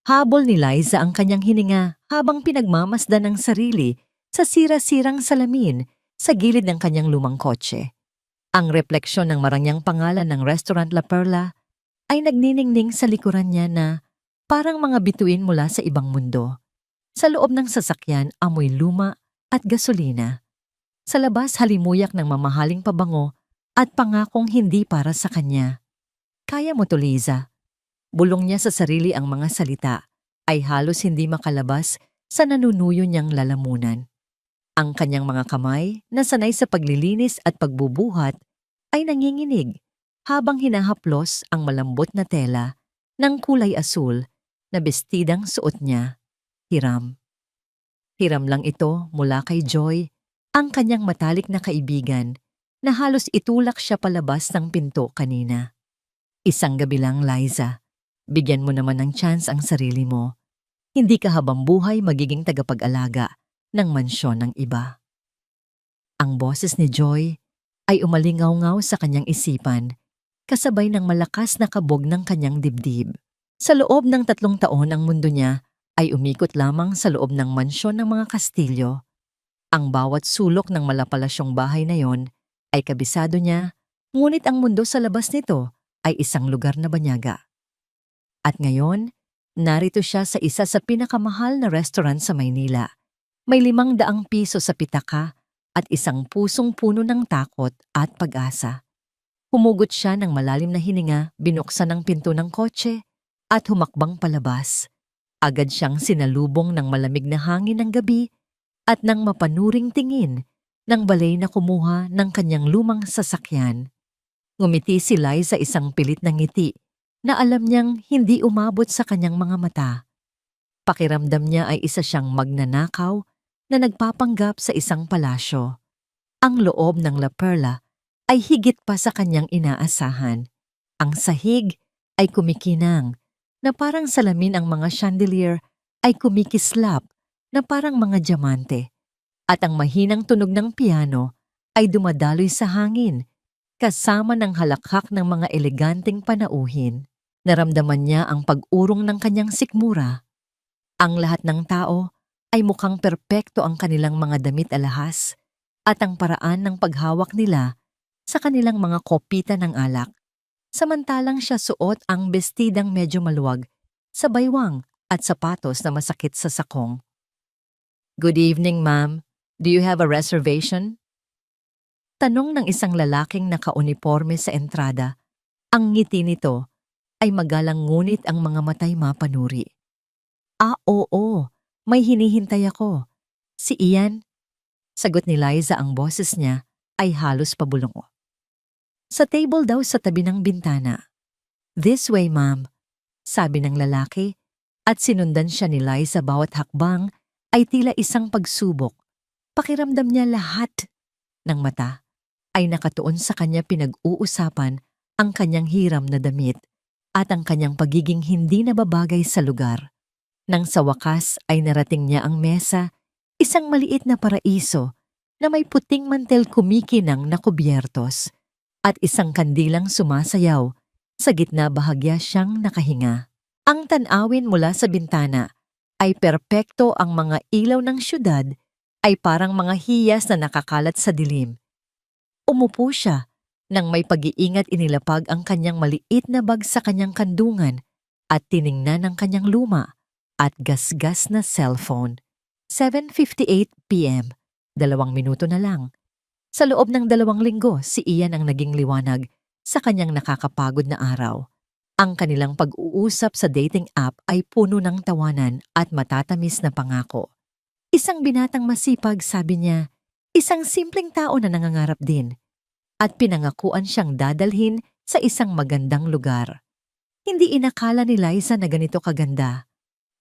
Habol ni Liza ang kanyang hininga habang pinagmamasdan ng sarili sa sira-sirang salamin sa gilid ng kanyang lumang kotse. Ang refleksyon ng marangyang pangalan ng Restaurant La Perla ay nagniningning sa likuran niya na parang mga bituin mula sa ibang mundo. Sa loob ng sasakyan, amoy luma at gasolina. Sa labas, halimuyak ng mamahaling pabango at pangakong hindi para sa kanya. Kaya mo to, Liza. Bulong niya sa sarili ang mga salita ay halos hindi makalabas sa nanunuyo niyang lalamunan. Ang kanyang mga kamay na sanay sa paglilinis at pagbubuhat ay nanginginig habang hinahaplos ang malambot na tela ng kulay asul na bestidang suot niya. Hiram. Hiram lang ito mula kay Joy, ang kanyang matalik na kaibigan na halos itulak siya palabas ng pinto kanina. Isang gabi lang, Liza. Bigyan mo naman ng chance ang sarili mo. Hindi ka habang buhay magiging tagapag-alaga ng mansyon ng iba. Ang boses ni Joy ay umalingaw-ngaw sa kanyang isipan, kasabay ng malakas na kabog ng kanyang dibdib. Sa loob ng 3 taon ang mundo niya ay umikot lamang sa loob ng mansyon ng mga kastilyo. Ang bawat sulok ng malapalasyong bahay na yon ay kabisado niya, ngunit ang mundo sa labas nito ay isang lugar na banyaga. At ngayon, narito siya sa isa sa pinakamahal na restaurant sa Maynila. May 500 piso sa pitaka at isang pusong puno ng takot at pag-asa. Humugot siya ng malalim na hininga, binuksan ang pinto ng kotse at humakbang palabas. Agad siyang sinalubong ng malamig na hangin ng gabi at ng mapanuring tingin ng balay na kumuha ng kanyang lumang sasakyan. Ngumiti si Liza isang pilit na ngiti na alam niyang hindi umabot sa kanyang mga mata. Pakiramdam niya ay isa siyang magnanakaw na nagpapanggap sa isang palasyo. Ang loob ng La Perla ay higit pa sa kanyang inaasahan. Ang sahig ay kumikinang na parang salamin, ang mga chandelier ay kumikislap na parang mga diamante. At ang mahinang tunog ng piano ay dumadaloy sa hangin kasama ng halakhak ng mga eleganteng panauhin. Naramdaman niya ang pag-urong ng kanyang sikmura. Ang lahat ng tao ay mukhang perpekto ang kanilang mga damit alahas at ang paraan ng paghawak nila sa kanilang mga kopita ng alak. Samantalang siya suot ang bestidang medyo maluwag sa baywang at sapatos na masakit sa sakong. "Good evening, ma'am. Do you have a reservation?" Tanong ng isang lalaking nakauniporme sa entrada. Ang ngiti nito ay magalang ngunit ang mga matay mapanuri. "Ah, oo. May hinihintay ako. Si Ian?" Sagot ni Liza, ang boses niya ay halos pabulong. "Sa table daw sa tabi ng bintana." "This way, ma'am," sabi ng lalaki, at sinundan siya ni Liza. Bawat hakbang ay tila isang pagsubok. Pakiramdam niya lahat ng mata ay nakatuon sa kanya, pinag-uusapan ang kanyang hiram na damit at ang kanyang pagiging hindi nababagay sa lugar. Nang sa wakas ay narating niya ang mesa, isang maliit na paraiso na may puting mantel kumikinang na kubyertos at isang kandilang sumasayaw. Sa gitna bahagya siyang nakahinga. Ang tanawin mula sa bintana ay perpekto, ang mga ilaw ng syudad ay parang mga hiyas na nakakalat sa dilim. Umupo siya nang may pag-iingat inilapag ang kanyang maliit na bag sa kanyang kandungan at tiningnan ang kanyang luma at gasgas na cellphone. 7:58 p.m. 2 minuto na lang. Sa loob ng 2 linggo, si Ian ang naging liwanag sa kanyang nakakapagod na araw. Ang kanilang pag-uusap sa dating app ay puno ng tawanan at matatamis na pangako. Isang binatang masipag, sabi niya, isang simpleng tao na nangangarap din, at pinangakuan siyang dadalhin sa isang magandang lugar. Hindi inakala ni Liza na ganito kaganda.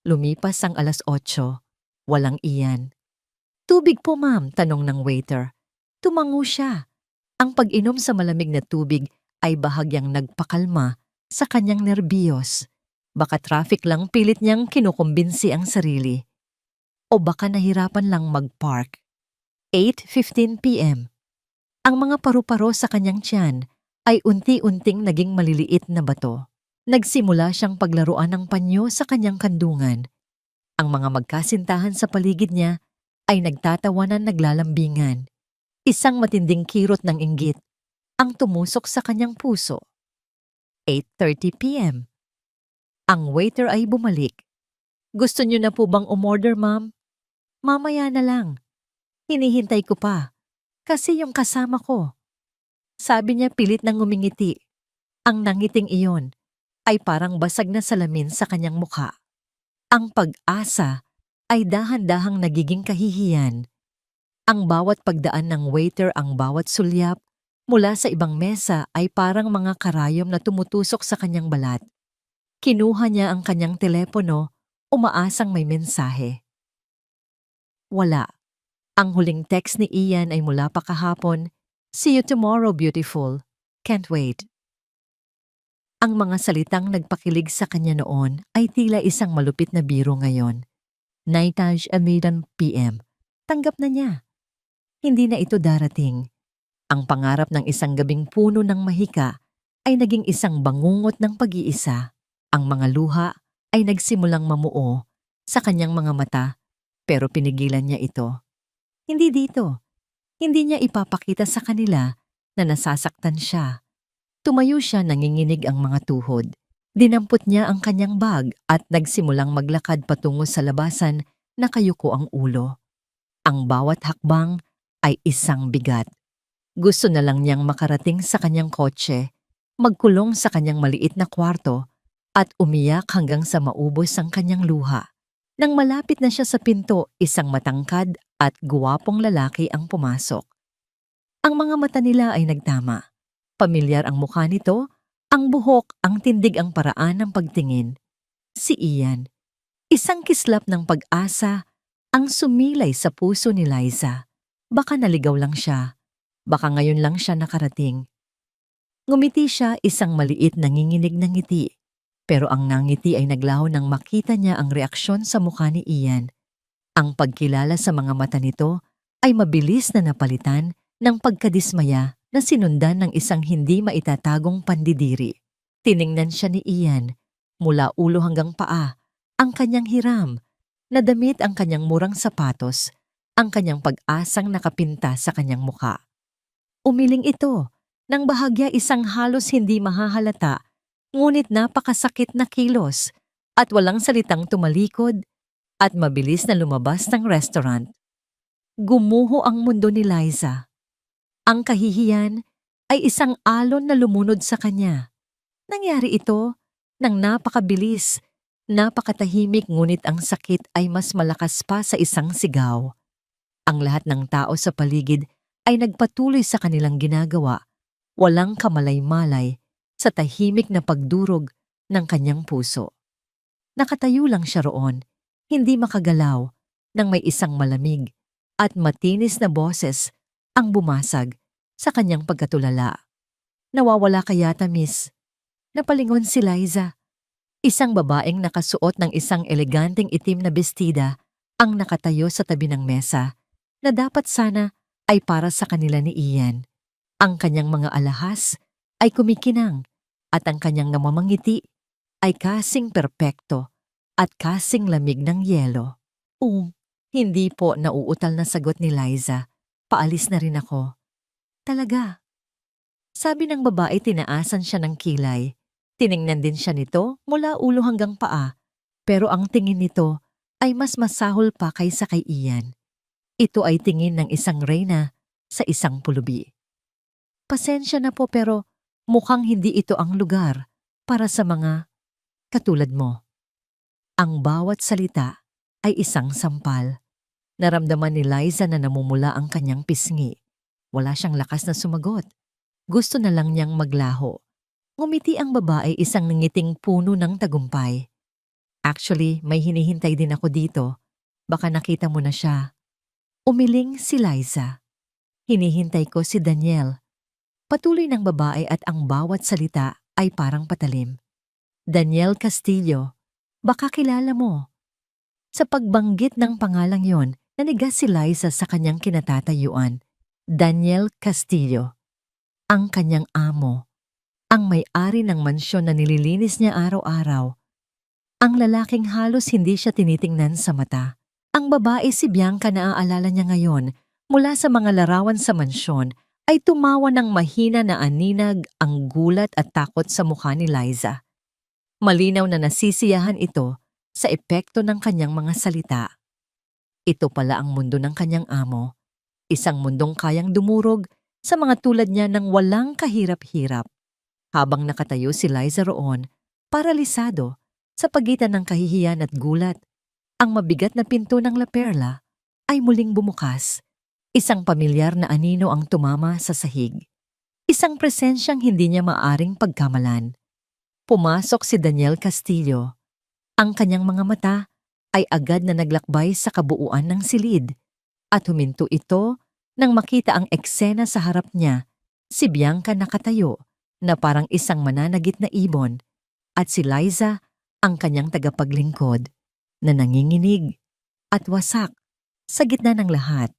Lumipas ang 8:00. Walang Ian. "Tubig po, ma'am," tanong ng waiter. Tumango siya. Ang pag-inom sa malamig na tubig ay bahagyang nagpakalma sa kanyang nerbiyos. Baka traffic lang, pilit niyang kinukumbinsi ang sarili. O baka nahirapan lang mag-park. 8:15 p.m. Ang mga paru-paro sa kanyang tiyan ay unti-unting naging maliliit na bato. Nagsimula siyang paglaruan ng panyo sa kanyang kandungan. Ang mga magkasintahan sa paligid niya ay nagtatawanan naglalambingan. Isang matinding kirot ng inggit ang tumusok sa kanyang puso. 8:30 p.m. Ang waiter ay bumalik. Gusto niyo na po bang umorder, ma'am? Mamaya na lang. Hinihintay ko pa. Kasi yung kasama ko. Sabi niya pilit nang ngumingiti. Ang nangiting iyon ay parang basag na salamin sa kanyang mukha. Ang pag-asa ay dahan-dahang nagiging kahihiyan. Ang bawat pagdaan ng waiter, ang bawat sulyap mula sa ibang mesa ay parang mga karayom na tumutusok sa kanyang balat. Kinuha niya ang kanyang telepono, umaasang may mensahe. Wala. Ang huling text ni Ian ay mula pa kahapon, "See you tomorrow, beautiful. Can't wait." Ang mga salitang nagpakilig sa kanya noon ay tila isang malupit na biro ngayon. 9:11 p.m. Tanggap na niya. Hindi na ito darating. Ang pangarap ng isang gabing puno ng mahika ay naging isang bangungot ng pag-iisa. Ang mga luha ay nagsimulang mamuo sa kanyang mga mata, pero pinigilan niya ito. Hindi dito. Hindi niya ipapakita sa kanila na nasasaktan siya. Tumayo siya, nanginginig ang mga tuhod. Dinampot niya ang kanyang bag at nagsimulang maglakad patungo sa labasan na kayuko ang ulo. Ang bawat hakbang ay isang bigat. Gusto na lang niyang makarating sa kanyang kotse, magkulong sa kanyang maliit na kwarto at umiyak hanggang sa maubos ang kanyang luha. Nang malapit na siya sa pinto, isang matangkad at guwapong lalaki ang pumasok. Ang mga mata nila ay nagtama. Pamilyar ang mukha nito, ang buhok, ang tindig, ang paraan ng pagtingin. Si Ian. Isang kislap ng pag-asa ang sumilay sa puso ni Liza. Baka naligaw lang siya. Baka ngayon lang siya nakarating. Ngumiti siya, isang maliit nanginginig na ngiti. Pero ang ngangiti ay naglaho nang makita niya ang reaksyon sa mukha ni Ian. Ang pagkilala sa mga mata nito ay mabilis na napalitan ng pagkadismaya na sinundan ng isang hindi maitatagong pandidiri. Tiningnan siya ni Ian, mula ulo hanggang paa, ang kanyang hiram, na damit, ang kanyang murang sapatos, ang kanyang pag-asang nakapinta sa kanyang mukha. Umiling ito, nang bahagya isang halos hindi mahahalata, ngunit napakasakit na kilos, at walang salitang tumalikod, at mabilis na lumabas ng restaurant. Gumuho ang mundo ni Liza. Ang kahihiyan ay isang alon na lumunod sa kanya. Nangyari ito nang napakabilis, napakatahimik, ngunit ang sakit ay mas malakas pa sa isang sigaw. Ang lahat ng tao sa paligid ay nagpatuloy sa kanilang ginagawa, walang kamalay-malay sa tahimik na pagdurog ng kanyang puso. Nakatayo lang siya roon, hindi makagalaw, nang may isang malamig at matinis na boses ang bumasag sa kanyang pagkatulala. "Nawawala ka yata, miss." Napalingon si Liza. Isang babaeng nakasuot ng isang eleganteng itim na bestida ang nakatayo sa tabi ng mesa na dapat sana ay para sa kanila ni Ian. Ang kanyang mga alahas ay kumikinang at ang kanyang namamangiti ay kasing perpekto at kasing lamig ng yelo. Hindi po, nauutal na sagot ni Liza. "Paalis na rin ako." "Talaga?" Sabi ng babae, tinaasan siya ng kilay. Tiningnan din siya nito mula ulo hanggang paa, pero ang tingin nito ay mas masahol pa kaysa kay Ian. Ito ay tingin ng isang reyna sa isang pulubi. "Pasensya na po, pero mukhang hindi ito ang lugar para sa mga katulad mo." Ang bawat salita ay isang sampal. Naramdaman ni Liza na namumula ang kanyang pisngi. Wala siyang lakas na sumagot. Gusto na lang niyang maglaho. Ngumiti ang babae, isang nangiting puno ng tagumpay. "Actually, may hinihintay din ako dito. Baka nakita mo na siya." Umiling si Liza. "Hinihintay ko si Daniel." Patuloy ng babae at ang bawat salita ay parang patalim. "Daniel Castillo, baka kilala mo." Sa pagbanggit ng pangalang yon, nanigas si Liza sa kanyang kinatatayuan. Daniel Castillo. Ang kanyang amo. ang may-ari ng mansyon na nililinis niya araw-araw. Ang lalaking halos hindi siya tinitingnan sa mata. Ang babae si Bianca na aalala niya ngayon mula sa mga larawan sa mansyon ay tumawa ng mahina na aninag ang gulat at takot sa mukha ni Liza. Malinaw na nasisiyahan ito sa epekto ng kanyang mga salita. Ito pala ang mundo ng kanyang amo, isang mundong kayang dumurog sa mga tulad niya ng walang kahirap-hirap. Habang nakatayo si Liza roon, paralisado sa pagitan ng kahihiyan at gulat, ang mabigat na pinto ng La Perla ay muling bumukas. Isang pamilyar na anino ang tumama sa sahig. Isang presensyang hindi niya maaring pagkamalan. Pumasok si Daniel Castillo. Ang kanyang mga mata ay agad na naglakbay sa kabuuan ng silid at huminto ito nang makita ang eksena sa harap niya, si Bianca nakatayo na parang isang mananagit na ibon at si Liza ang kanyang tagapaglingkod na nanginginig at wasak sa gitna ng lahat.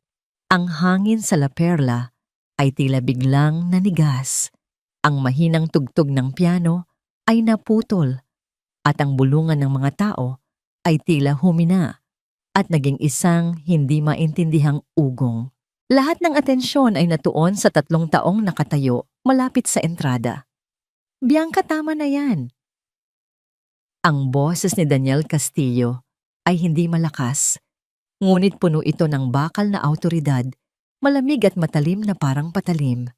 Ang hangin sa La Perla ay tila biglang nanigas. Ang mahinang tugtog ng piano ay naputol at ang bulungan ng mga tao ay tila humina at naging isang hindi maintindihang ugong. Lahat ng atensyon ay natuon sa 3 taong nakatayo malapit sa entrada. Bianca, tama na yan. Ang boses ni Daniel Castillo ay hindi malakas, ngunit puno ito ng bakal na awtoridad, malamig at matalim na parang patalim.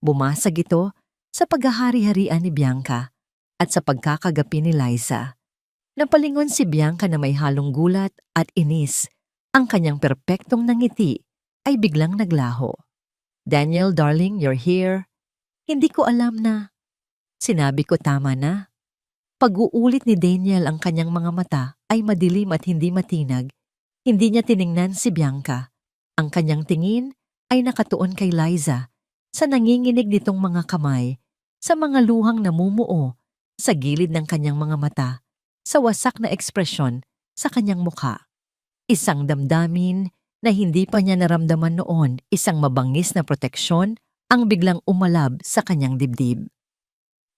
Bumasag ito sa paghahari-harian ni Bianca at sa pagkakagapi ni Liza. Napalingon si Bianca na may halong gulat at inis. Ang kanyang perpektong nangiti ay biglang naglaho. Daniel, darling, you're here. Hindi ko alam na. Sinabi ko tama na. Pag-uulit ni Daniel ang kanyang mga mata ay madilim at hindi matinag. Hindi niya tiningnan si Bianca. Ang kanyang tingin ay nakatuon kay Liza, sa nanginginig nitong mga kamay, sa mga luhang namumuo, sa gilid ng kanyang mga mata, sa wasak na ekspresyon sa kanyang mukha. Isang damdamin na hindi pa niya naramdaman noon, isang mabangis na proteksyon ang biglang umalab sa kanyang dibdib.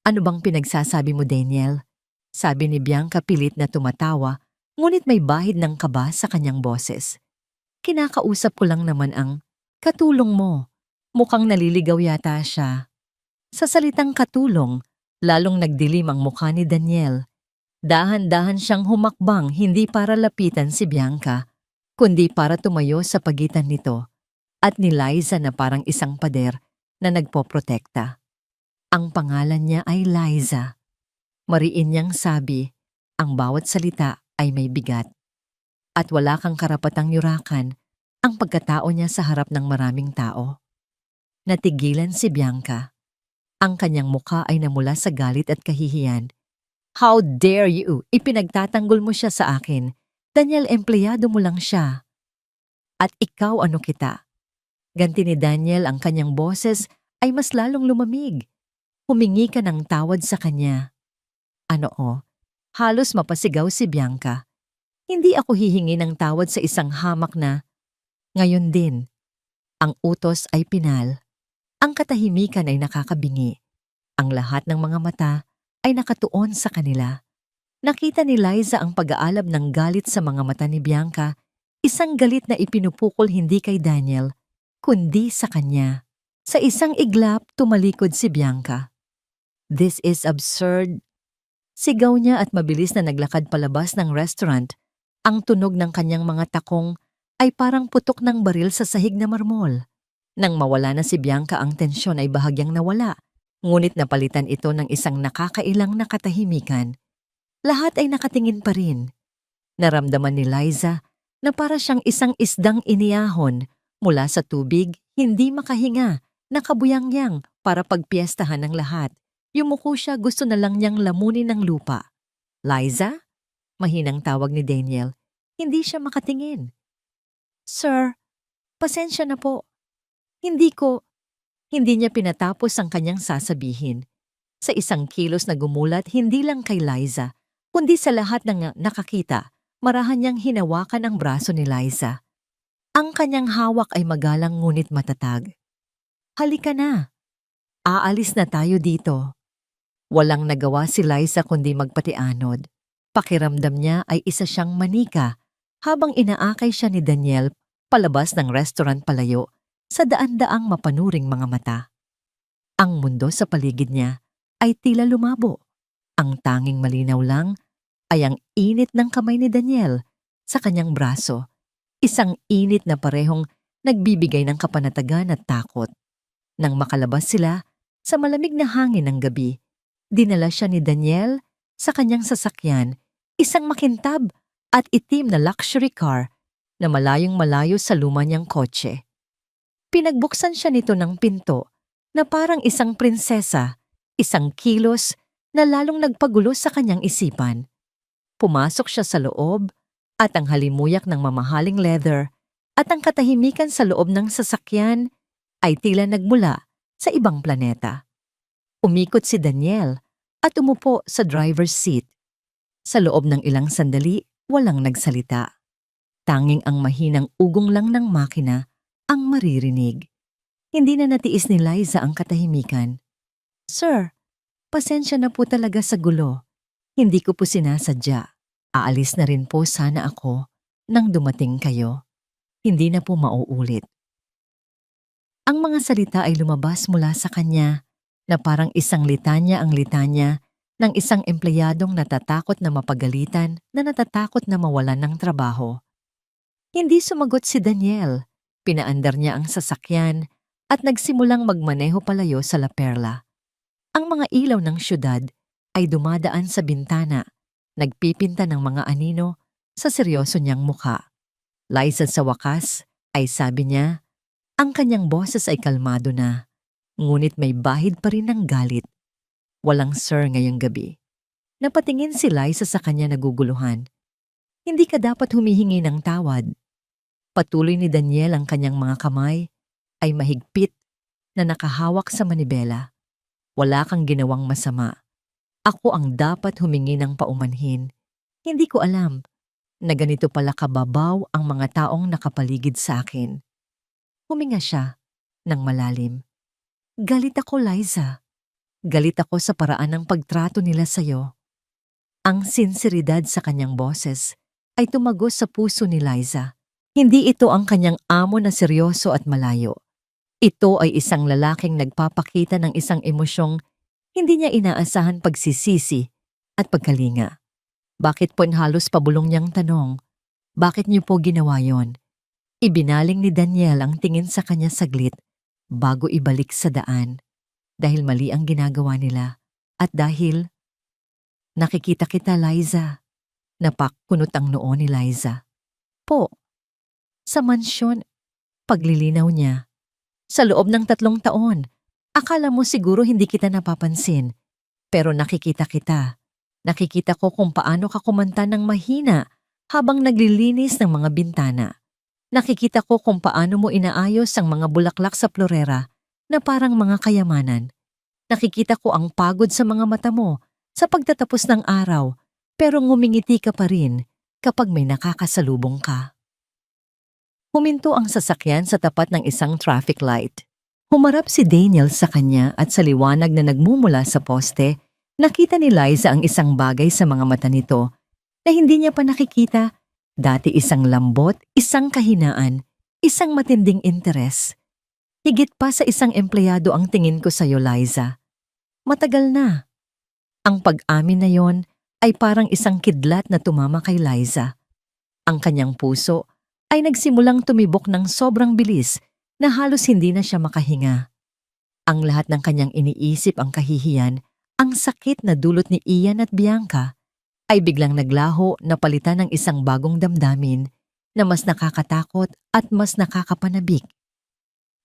Ano bang pinagsasabi mo, Daniel? Sabi ni Bianca pilit na tumatawa, ngunit may bahid ng kaba sa kanyang boses. Kinakausap ko lang naman ang katulong mo. Mukhang naliligaw yata siya. Sa salitang katulong, lalong nagdilim ang mukha ni Daniel. Dahan-dahan siyang humakbang hindi para lapitan si Bianca, kundi para tumayo sa pagitan nito at ni Liza na parang isang pader na nagpoprotekta. Ang pangalan niya ay Liza. Mariin niyang sabi, ang bawat salita ay may bigat. At wala kang karapatang yurakan ang pagkatao niya sa harap ng maraming tao. Natigilan si Bianca. Ang kanyang mukha ay namula sa galit at kahihiyan. How dare you! Ipinagtatanggol mo siya sa akin. Daniel, empleyado mo lang siya. At ikaw ano kita? Ganti ni Daniel, ang kanyang boses ay mas lalong lumamig. Humingi ka ng tawad sa kanya. Ano halos mapasigaw si Bianca. Hindi ako hihingi ng tawad sa isang hamak na. Ngayon din, ang utos ay pinal. Ang katahimikan ay nakakabingi. Ang lahat ng mga mata ay nakatuon sa kanila. Nakita ni Liza ang pag-aalab ng galit sa mga mata ni Bianca, isang galit na ipinupukol hindi kay Daniel, kundi sa kanya. Sa isang iglap, tumalikod si Bianca. This is absurd. Sigaw niya at mabilis na naglakad palabas ng restaurant. Ang tunog ng kanyang mga takong ay parang putok ng baril sa sahig na marmol. Nang mawala na si Bianca, ang tensyon ay bahagyang nawala, ngunit napalitan ito ng isang nakakailang na katahimikan. Lahat ay nakatingin pa rin. Naramdaman ni Liza na para siyang isang isdang iniyahon mula sa tubig, hindi makahinga, nakabuyangyang para pagpiestahan ng lahat. Yumuko siya, gusto na lang niyang lamunin ng lupa. Liza? Mahinang tawag ni Daniel. Hindi siya makatingin. Sir, pasensya na po. Hindi niya pinatapos ang kanyang sasabihin. Sa isang kilos na gumulat, hindi lang kay Liza, kundi sa lahat ng nakakita, marahan niyang hinawakan ang braso ni Liza. Ang kanyang hawak ay magalang ngunit matatag. Halika na. Aalis na tayo dito. Walang nagawa si Liza kundi magpatianod. Pakiramdam niya ay isa siyang manika habang inaakay siya ni Daniel palabas ng restaurant palayo sa daan-daang mapanuring mga mata. Ang mundo sa paligid niya ay tila lumabo. Ang tanging malinaw lang ay ang init ng kamay ni Daniel sa kanyang braso. Isang init na parehong nagbibigay ng kapanatagan at takot. Nang makalabas sila sa malamig na hangin ng gabi, dinala siya ni Daniel sa kanyang sasakyan, isang makintab at itim na luxury car na malayong malayo sa luma niyang kotse. Pinagbuksan siya nito ng pinto na parang isang prinsesa, isang kilos na lalong nagpagulo sa kanyang isipan. Pumasok siya sa loob at ang halimuyak ng mamahaling leather at ang katahimikan sa loob ng sasakyan ay tila nagmula sa ibang planeta. Umikot si Daniel at umupo sa driver's seat. Sa loob ng ilang sandali, walang nagsalita. Tanging ang mahinang ugong lang ng makina ang maririnig. Hindi na natiis ni Liza ang katahimikan. "Sir, pasensya na po talaga sa gulo. Hindi ko po sinasadya. Aalis na rin po sana ako nang dumating kayo. Hindi na po mauulit." Ang mga salita ay lumabas mula sa kanya na parang isang litanya ang litanya ng isang empleyadong natatakot na mapagalitan na natatakot na mawalan ng trabaho. Hindi sumagot si Daniel. Pinaandar niya ang sasakyan at nagsimulang magmaneho palayo sa La Perla. Ang mga ilaw ng syudad ay dumadaan sa bintana, nagpipinta ng mga anino sa seryoso niyang mukha. Liza sa wakas ay sabi niya, ang kanyang boses ay kalmado na, ngunit may bahid pa rin ng galit. Walang sir ngayong gabi. Napatingin si Liza sa kanya naguguluhan. Hindi ka dapat humihingi ng tawad. Patuloy ni Daniel ang kanyang mga kamay ay mahigpit na nakahawak sa manibela. Wala kang ginawang masama. Ako ang dapat humingi ng paumanhin. Hindi ko alam na ganito pala kababaw ang mga taong nakapaligid sa akin. Huminga siya ng malalim. Galit ako, Liza. Galit ako sa paraan ng pagtrato nila sa'yo. Ang sinseridad sa kanyang boses ay tumagos sa puso ni Liza. Hindi ito ang kanyang amo na seryoso at malayo. Ito ay isang lalaking nagpapakita ng isang emosyong hindi niya inaasahan pagsisisi at pagkalinga. Bakit po halos pabulong niyang tanong, bakit niyo po ginawa yon? Ibinaling ni Daniel ang tingin sa kanya saglit bago ibalik sa daan. Dahil mali ang ginagawa nila at dahil nakikita kita, Liza. Napakkunot ang noo ni Liza. Po, sa mansyon, paglilinaw niya. Sa loob ng 3 taon, akala mo siguro hindi kita napapansin. Pero nakikita kita. Nakikita ko kung paano ka kumanta ng mahina habang naglilinis ng mga bintana. Nakikita ko kung paano mo inaayos ang mga bulaklak sa florera na parang mga kayamanan. Nakikita ko ang pagod sa mga mata mo sa pagtatapos ng araw, pero ngumingiti ka pa rin kapag may nakakasalubong ka. Huminto ang sasakyan sa tapat ng isang traffic light. Humarap si Daniel sa kanya at sa liwanag na nagmumula sa poste, nakita ni Liza ang isang bagay sa mga mata nito na hindi niya pa nakikita. Dati isang lambot, isang kahinaan, isang matinding interes. Higit pa sa isang empleyado ang tingin ko sa'yo, Liza. Matagal na. Ang pag-amin na yon ay parang isang kidlat na tumama kay Liza. Ang kanyang puso ay nagsimulang tumibok ng sobrang bilis na halos hindi na siya makahinga. Ang lahat ng kanyang iniisip ang kahihiyan, ang sakit na dulot ni Ian at Bianca, ay biglang naglaho na palitan ng isang bagong damdamin na mas nakakatakot at mas nakakapanabik.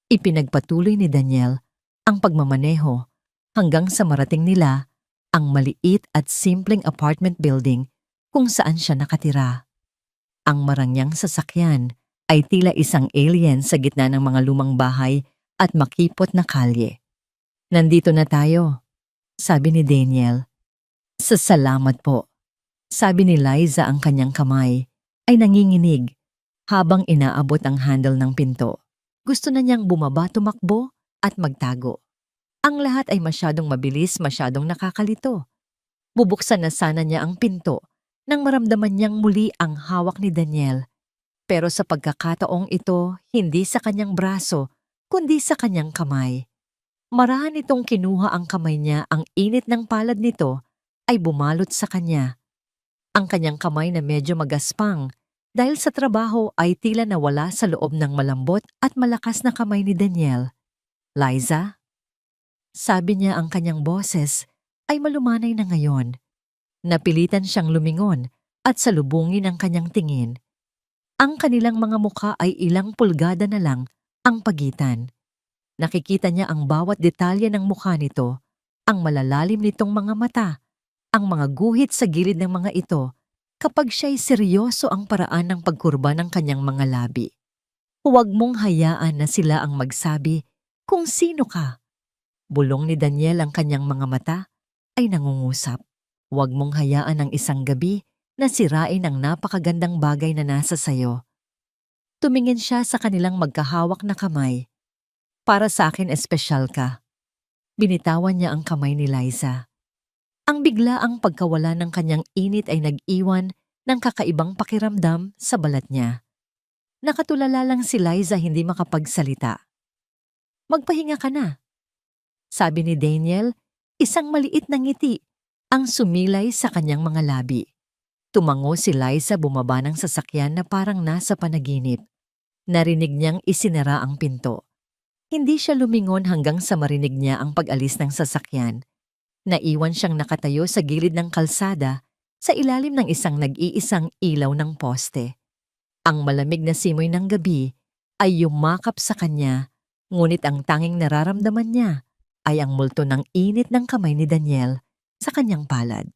Ipinagpatuloy ni Daniel ang pagmamaneho hanggang sa marating nila ang maliit at simpleng apartment building kung saan siya nakatira. Ang marangyang sasakyan ay tila isang alien sa gitna ng mga lumang bahay at makipot na kalye. Nandito na tayo, sabi ni Daniel. Salamat po. Sabi ni Liza ang kanyang kamay ay nanginginig habang inaabot ang handle ng pinto. Gusto na niyang bumaba, tumakbo at magtago. Ang lahat ay masyadong mabilis, masyadong nakakalito. Bubuksan na sana niya ang pinto nang maramdaman niyang muli ang hawak ni Daniel. Pero sa pagkakataong ito, hindi sa kanyang braso, kundi sa kanyang kamay. Marahan itong kinuha ang kamay niya, ang init ng palad nito ay bumalot sa kanya. Ang kanyang kamay na medyo magaspang dahil sa trabaho ay tila nawala sa loob ng malambot at malakas na kamay ni Daniel. "Liza?" Sabi niya, ang kanyang boses ay malumanay na ngayon. Napilitan siyang lumingon at salubungin ang kanyang tingin. Ang kanilang mga mukha ay ilang pulgada na lang ang pagitan. Nakikita niya ang bawat detalye ng mukha nito, ang malalalim nitong mga mata, ang mga guhit sa gilid ng mga ito kapag siya'y seryoso ang paraan ng pagkurba ng kanyang mga labi. Huwag mong hayaan na sila ang magsabi kung sino ka. Bulong ni Daniel, ang kanyang mga mata ay nangungusap. Huwag mong hayaan ang isang gabi na sirain ang napakagandang bagay na nasa sayo. Tumingin siya sa kanilang magkahawak na kamay. "Para sa akin, espesyal ka." Binitawan niya ang kamay ni Liza. Ang biglaang pagkawala ng kanyang init ay nag-iwan ng kakaibang pakiramdam sa balat niya. Nakatulala lang si Liza, hindi makapagsalita. "Magpahinga ka na," sabi ni Daniel, isang maliit na ngiti ang sumilay sa kanyang mga labi. Tumango si Liza, bumaba ng sasakyan na parang nasa panaginip. Narinig niyang isinara ang pinto. Hindi siya lumingon hanggang sa marinig niya ang pag-alis ng sasakyan. Naiwan siyang nakatayo sa gilid ng kalsada sa ilalim ng isang nag-iisang ilaw ng poste. Ang malamig na simoy ng gabi ay yumakap sa kanya, ngunit ang tanging nararamdaman niya ay ang multo ng init ng kamay ni Daniel sa kanyang palad.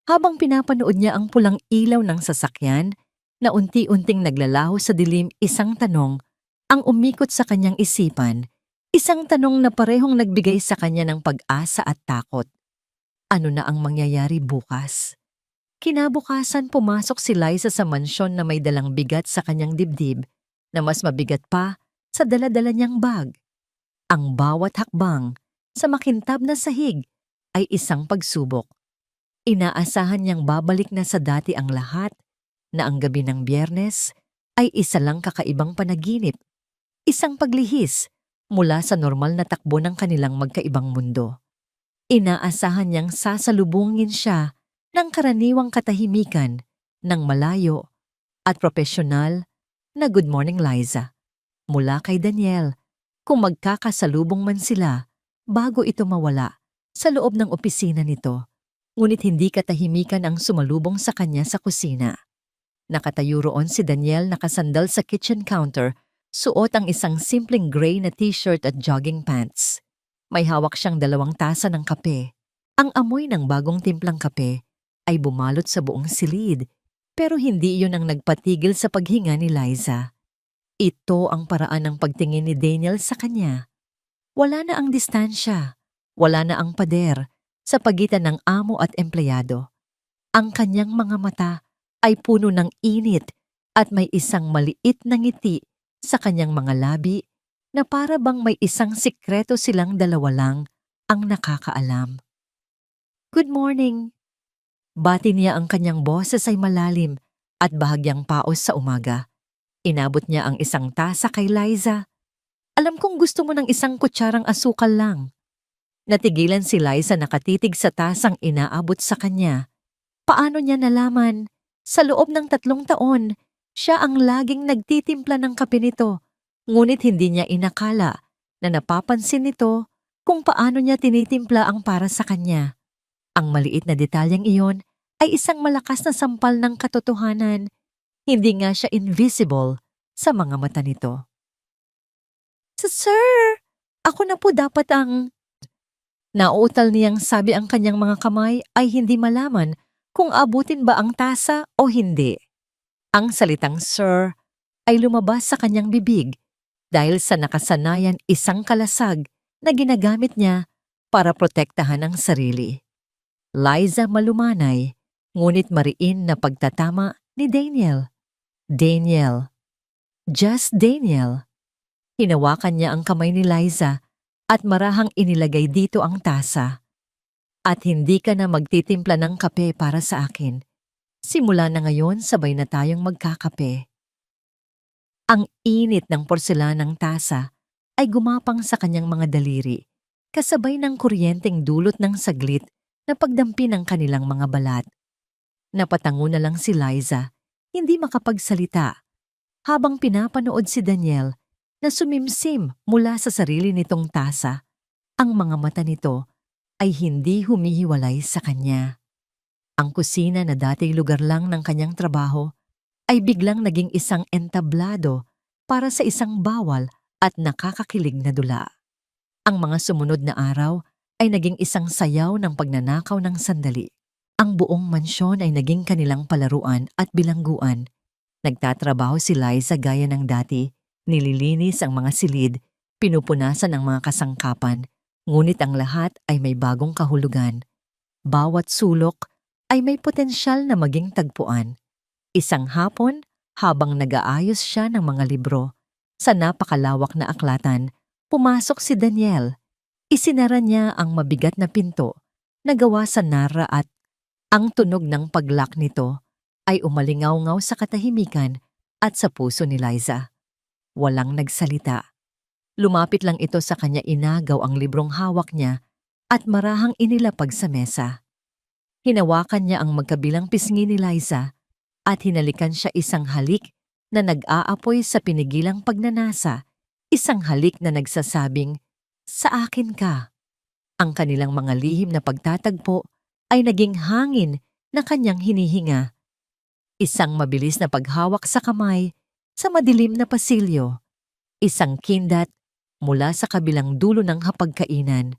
Habang pinapanood niya ang pulang ilaw ng sasakyan na unti-unting naglalaho sa dilim, isang tanong ang umikot sa kanyang isipan, isang tanong na parehong nagbigay sa kanya ng pag-asa at takot. Ano na ang mangyayari bukas? Kinabukasan, pumasok si Liza sa mansyon na may dalang bigat sa kanyang dibdib na mas mabigat pa sa dala-dala niyang bag. Ang bawat hakbang sa makintab na sahig ay isang pagsubok. Inaasahan niyang babalik na sa dati ang lahat, na ang gabi ng Biyernes ay isa lang kakaibang panaginip, isang paglihis mula sa normal na takbo ng kanilang magkaibang mundo. Inaasahan niyang sasalubungin siya ng karaniwang katahimikan, ng malayo at propesyonal na "Good morning, Liza," mula kay Daniel, kung magkakasalubong man sila bago ito mawala sa loob ng opisina nito. Ngunit hindi katahimikan ang sumalubong sa kanya sa kusina. Nakatayo roon si Daniel, nakasandal sa kitchen counter, suot ang isang simpleng gray na t-shirt at jogging pants. May hawak siyang 2 tasa ng kape. Ang amoy ng bagong timplang kape ay bumalot sa buong silid, pero hindi iyon ang nagpatigil sa paghinga ni Liza. Ito ang paraan ng pagtingin ni Daniel sa kanya. Wala na ang distansya, wala na ang pader sa pagitan ng amo at empleyado. Ang kanyang mga mata ay puno ng init at may isang maliit na ngiti sa kanyang mga labi na para bang may isang sikreto silang dalawa lang ang nakakaalam. "Good morning." Bati niya, ang kanyang boses ay malalim at bahagyang paos sa umaga. Inabot niya ang isang tasa kay Liza. "Alam kong gusto mo ng isang kutsarang asukal lang." Natigilan si Liza, nakatitig sa tasang inaabot sa kanya. Paano niya nalaman? Sa loob ng 3 taon, siya ang laging nagtitimpla ng kape nito, ngunit hindi niya inakala na napapansin nito kung paano niya tinitimpla ang para sa kanya. Ang maliit na detalyeng iyon ay isang malakas na sampal ng katotohanan. Hindi nga siya invisible sa mga mata nito. "Sir, ako na po dapat ang..." Nauutal niyang sabi, ang kanyang mga kamay ay hindi malaman kung abutin ba ang tasa o hindi. Ang salitang "sir" ay lumabas sa kanyang bibig dahil sa nakasanayan, isang kalasag na ginagamit niya para protektahan ang sarili. Liza, malumanay, ngunit mariin na pagtatama ni Daniel. Daniel. Just Daniel. Hinawakan niya ang kamay ni Liza At marahang inilagay dito ang tasa. At hindi ka na magtitimpla ng kape para sa akin. Simula na ngayon, sabay na tayong magkakape. Ang init ng porselanang tasa ay gumapang sa kanyang mga daliri, kasabay ng kuryenteng dulot ng saglit na pagdampi ng kanilang mga balat. Napatango na lang si Liza, hindi makapagsalita, habang pinapanood si Daniel na sumimsim mula sa sarili nitong tasa. Ang mga mata nito ay hindi humihiwalay sa kanya. Ang kusina na dating lugar lang ng kanyang trabaho ay biglang naging isang entablado para sa isang bawal at nakakakilig na dula. Ang mga sumunod na araw ay naging isang sayaw ng pagnanakaw ng sandali. Ang buong mansyon ay naging kanilang palaruan at bilangguan. Nagtatrabaho si Liza gaya ng dati, nililinis ang mga silid, pinupunasan ang mga kasangkapan, ngunit ang lahat ay may bagong kahulugan. Bawat sulok ay may potensyal na maging tagpuan. Isang hapon, habang nag-aayos siya ng mga libro, sa napakalawak na aklatan, pumasok si Daniel. Isinara niya ang mabigat na pinto na gawa sa nara at ang tunog ng pag-lock nito ay umalingaw-ngaw sa katahimikan at sa puso ni Liza. Walang nagsalita. Lumapit lang ito sa kanya, inagaw ang librong hawak niya at marahang inilapag sa mesa. Hinawakan niya ang magkabilang pisngi ni Liza at hinalikan siya, isang halik na nag-aapoy sa pinigilang pagnanasa, isang halik na nagsasabing, "Sa akin ka." Ang kanilang mga lihim na pagtatagpo ay naging hangin na kanyang hinihinga. Isang mabilis na paghawak sa kamay sa madilim na pasilyo. Isang kindat mula sa kabilang dulo ng hapagkainan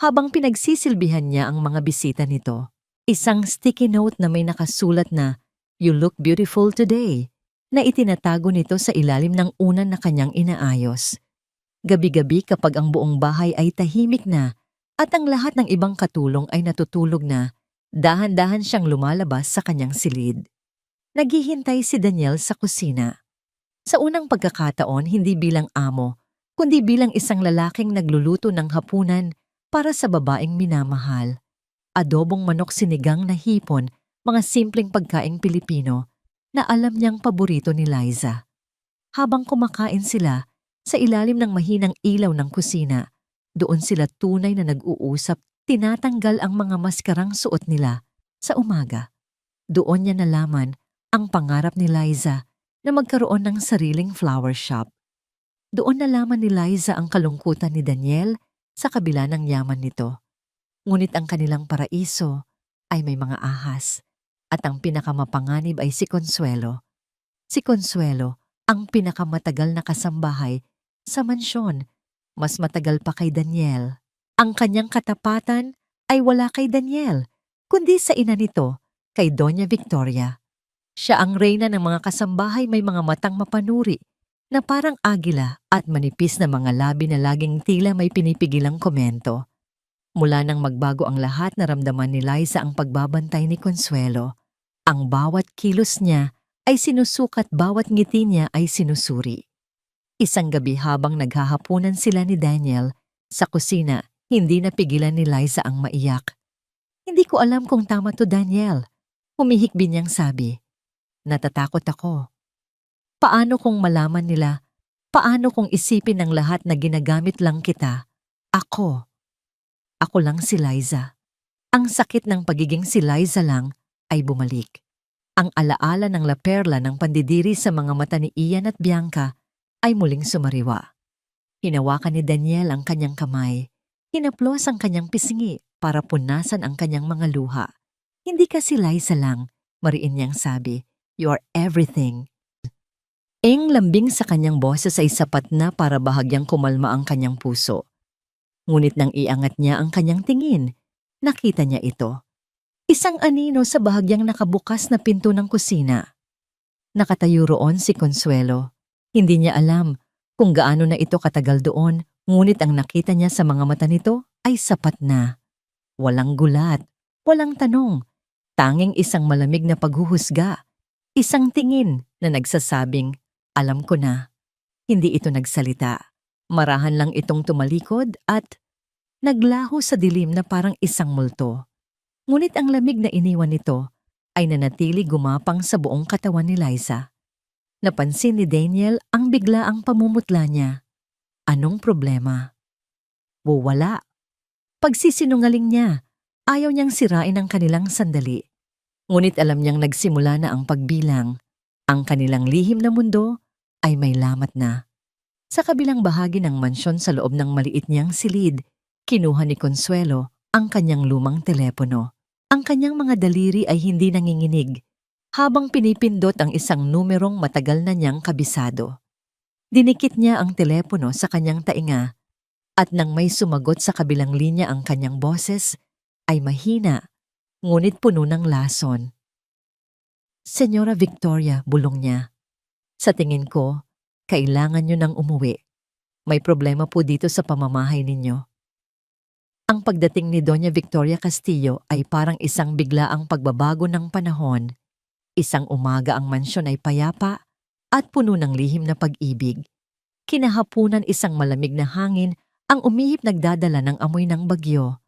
habang pinagsisilbihan niya ang mga bisita nito. Isang sticky note na may nakasulat na, "You look beautiful today," na itinatago nito sa ilalim ng unan na kanyang inaayos. Gabi-gabi kapag ang buong bahay ay tahimik na at ang lahat ng ibang katulong ay natutulog na, dahan-dahan siyang lumalabas sa kanyang silid. Naghihintay si Daniel sa kusina. Sa unang pagkakataon, hindi bilang amo, kundi bilang isang lalaking nagluluto ng hapunan para sa babaeng minamahal. Adobong manok, sinigang na hipon, mga simpleng pagkaing Pilipino na alam niyang paborito ni Liza. Habang kumakain sila sa ilalim ng mahinang ilaw ng kusina, doon sila tunay na nag-uusap, tinatanggal ang mga maskarang suot nila sa umaga. Doon niya nalaman ang pangarap ni Liza na magkaroon ng sariling flower shop. Doon nalaman ni Liza ang kalungkutan ni Daniel sa kabila ng yaman nito. Ngunit ang kanilang paraiso ay may mga ahas at ang pinakamapanganib ay si Consuelo. Si Consuelo ang pinakamatagal na kasambahay sa mansyon, mas matagal pa kay Daniel. Ang kanyang katapatan ay wala kay Daniel, kundi sa ina nito, kay Doña Victoria. Siya ang reyna ng mga kasambahay, may mga matang mapanuri na parang agila at manipis na mga labi na laging tila may pinipigilang komento. Mula nang magbago ang lahat, naramdaman ni Liza ang pagbabantay ni Consuelo. Ang bawat kilos niya ay sinusukat, bawat ngiti niya ay sinusuri. Isang gabi habang naghahapunan sila ni Daniel sa kusina, hindi napigilan ni Liza ang maiyak. "Hindi ko alam kung tama to, Daniel," humihikbi niyang sabi. "Natatakot ako. Paano kung malaman nila? Paano kung isipin ng lahat na ginagamit lang kita? Ako lang si Liza." Ang sakit ng pagiging si Liza lang ay bumalik. Ang alaala ng La Perla ng pandidiri sa mga mata ni Ian at Bianca ay muling sumariwa. Hinawakan ni Daniel ang kanyang kamay. Hinaplos ang kanyang pisngi para punasan ang kanyang mga luha. "Hindi ka si Liza lang," mariin niyang sabi. "You are everything." Eng lambing sa kanyang boses ay sapat na para bahagyang kumalma ang kanyang puso. Ngunit nang iangat niya ang kanyang tingin, nakita niya ito. Isang anino sa bahagyang nakabukas na pinto ng kusina. Nakatayo roon si Consuelo. Hindi niya alam kung gaano na ito katagal doon, ngunit ang nakita niya sa mga mata nito ay sapat na. Walang gulat, walang tanong, tanging isang malamig na paghuhusga, isang tingin na nagsasabing, "Alam ko na." Hindi ito nagsalita. Marahan lang itong tumalikod at naglaho sa dilim na parang isang multo. Ngunit ang lamig na iniwan nito ay nanatili gumapang sa buong katawan ni Liza. Napansin ni Daniel ang biglaang pamumutla niya. Anong problema? Wala. Pagsisinungaling niya, ayaw niyang sirain ang kanilang sandali. Ngunit alam niyang nagsimula na ang pagbilang. Ang kanilang lihim na mundo ay may lamat na. Sa kabilang bahagi ng mansyon sa loob ng maliit niyang silid, kinuha ni Consuelo ang kanyang lumang telepono. Ang kanyang mga daliri ay hindi nanginginig habang pinipindot ang isang numerong matagal na niyang kabisado. Dinikit niya ang telepono sa kanyang tainga at nang may sumagot sa kabilang linya ang kanyang boses ay mahina, ngunit puno ng lason. Senyora Victoria, bulong niya. Sa tingin ko, kailangan niyo nang umuwi. May problema po dito sa pamamahay ninyo. Ang pagdating ni Doña Victoria Castillo ay parang isang biglaang pagbabago ng panahon. Isang umaga ang mansyon ay payapa at puno ng lihim na pag-ibig. Kinahapunan isang malamig na hangin ang umihip nagdadala ng amoy ng bagyo.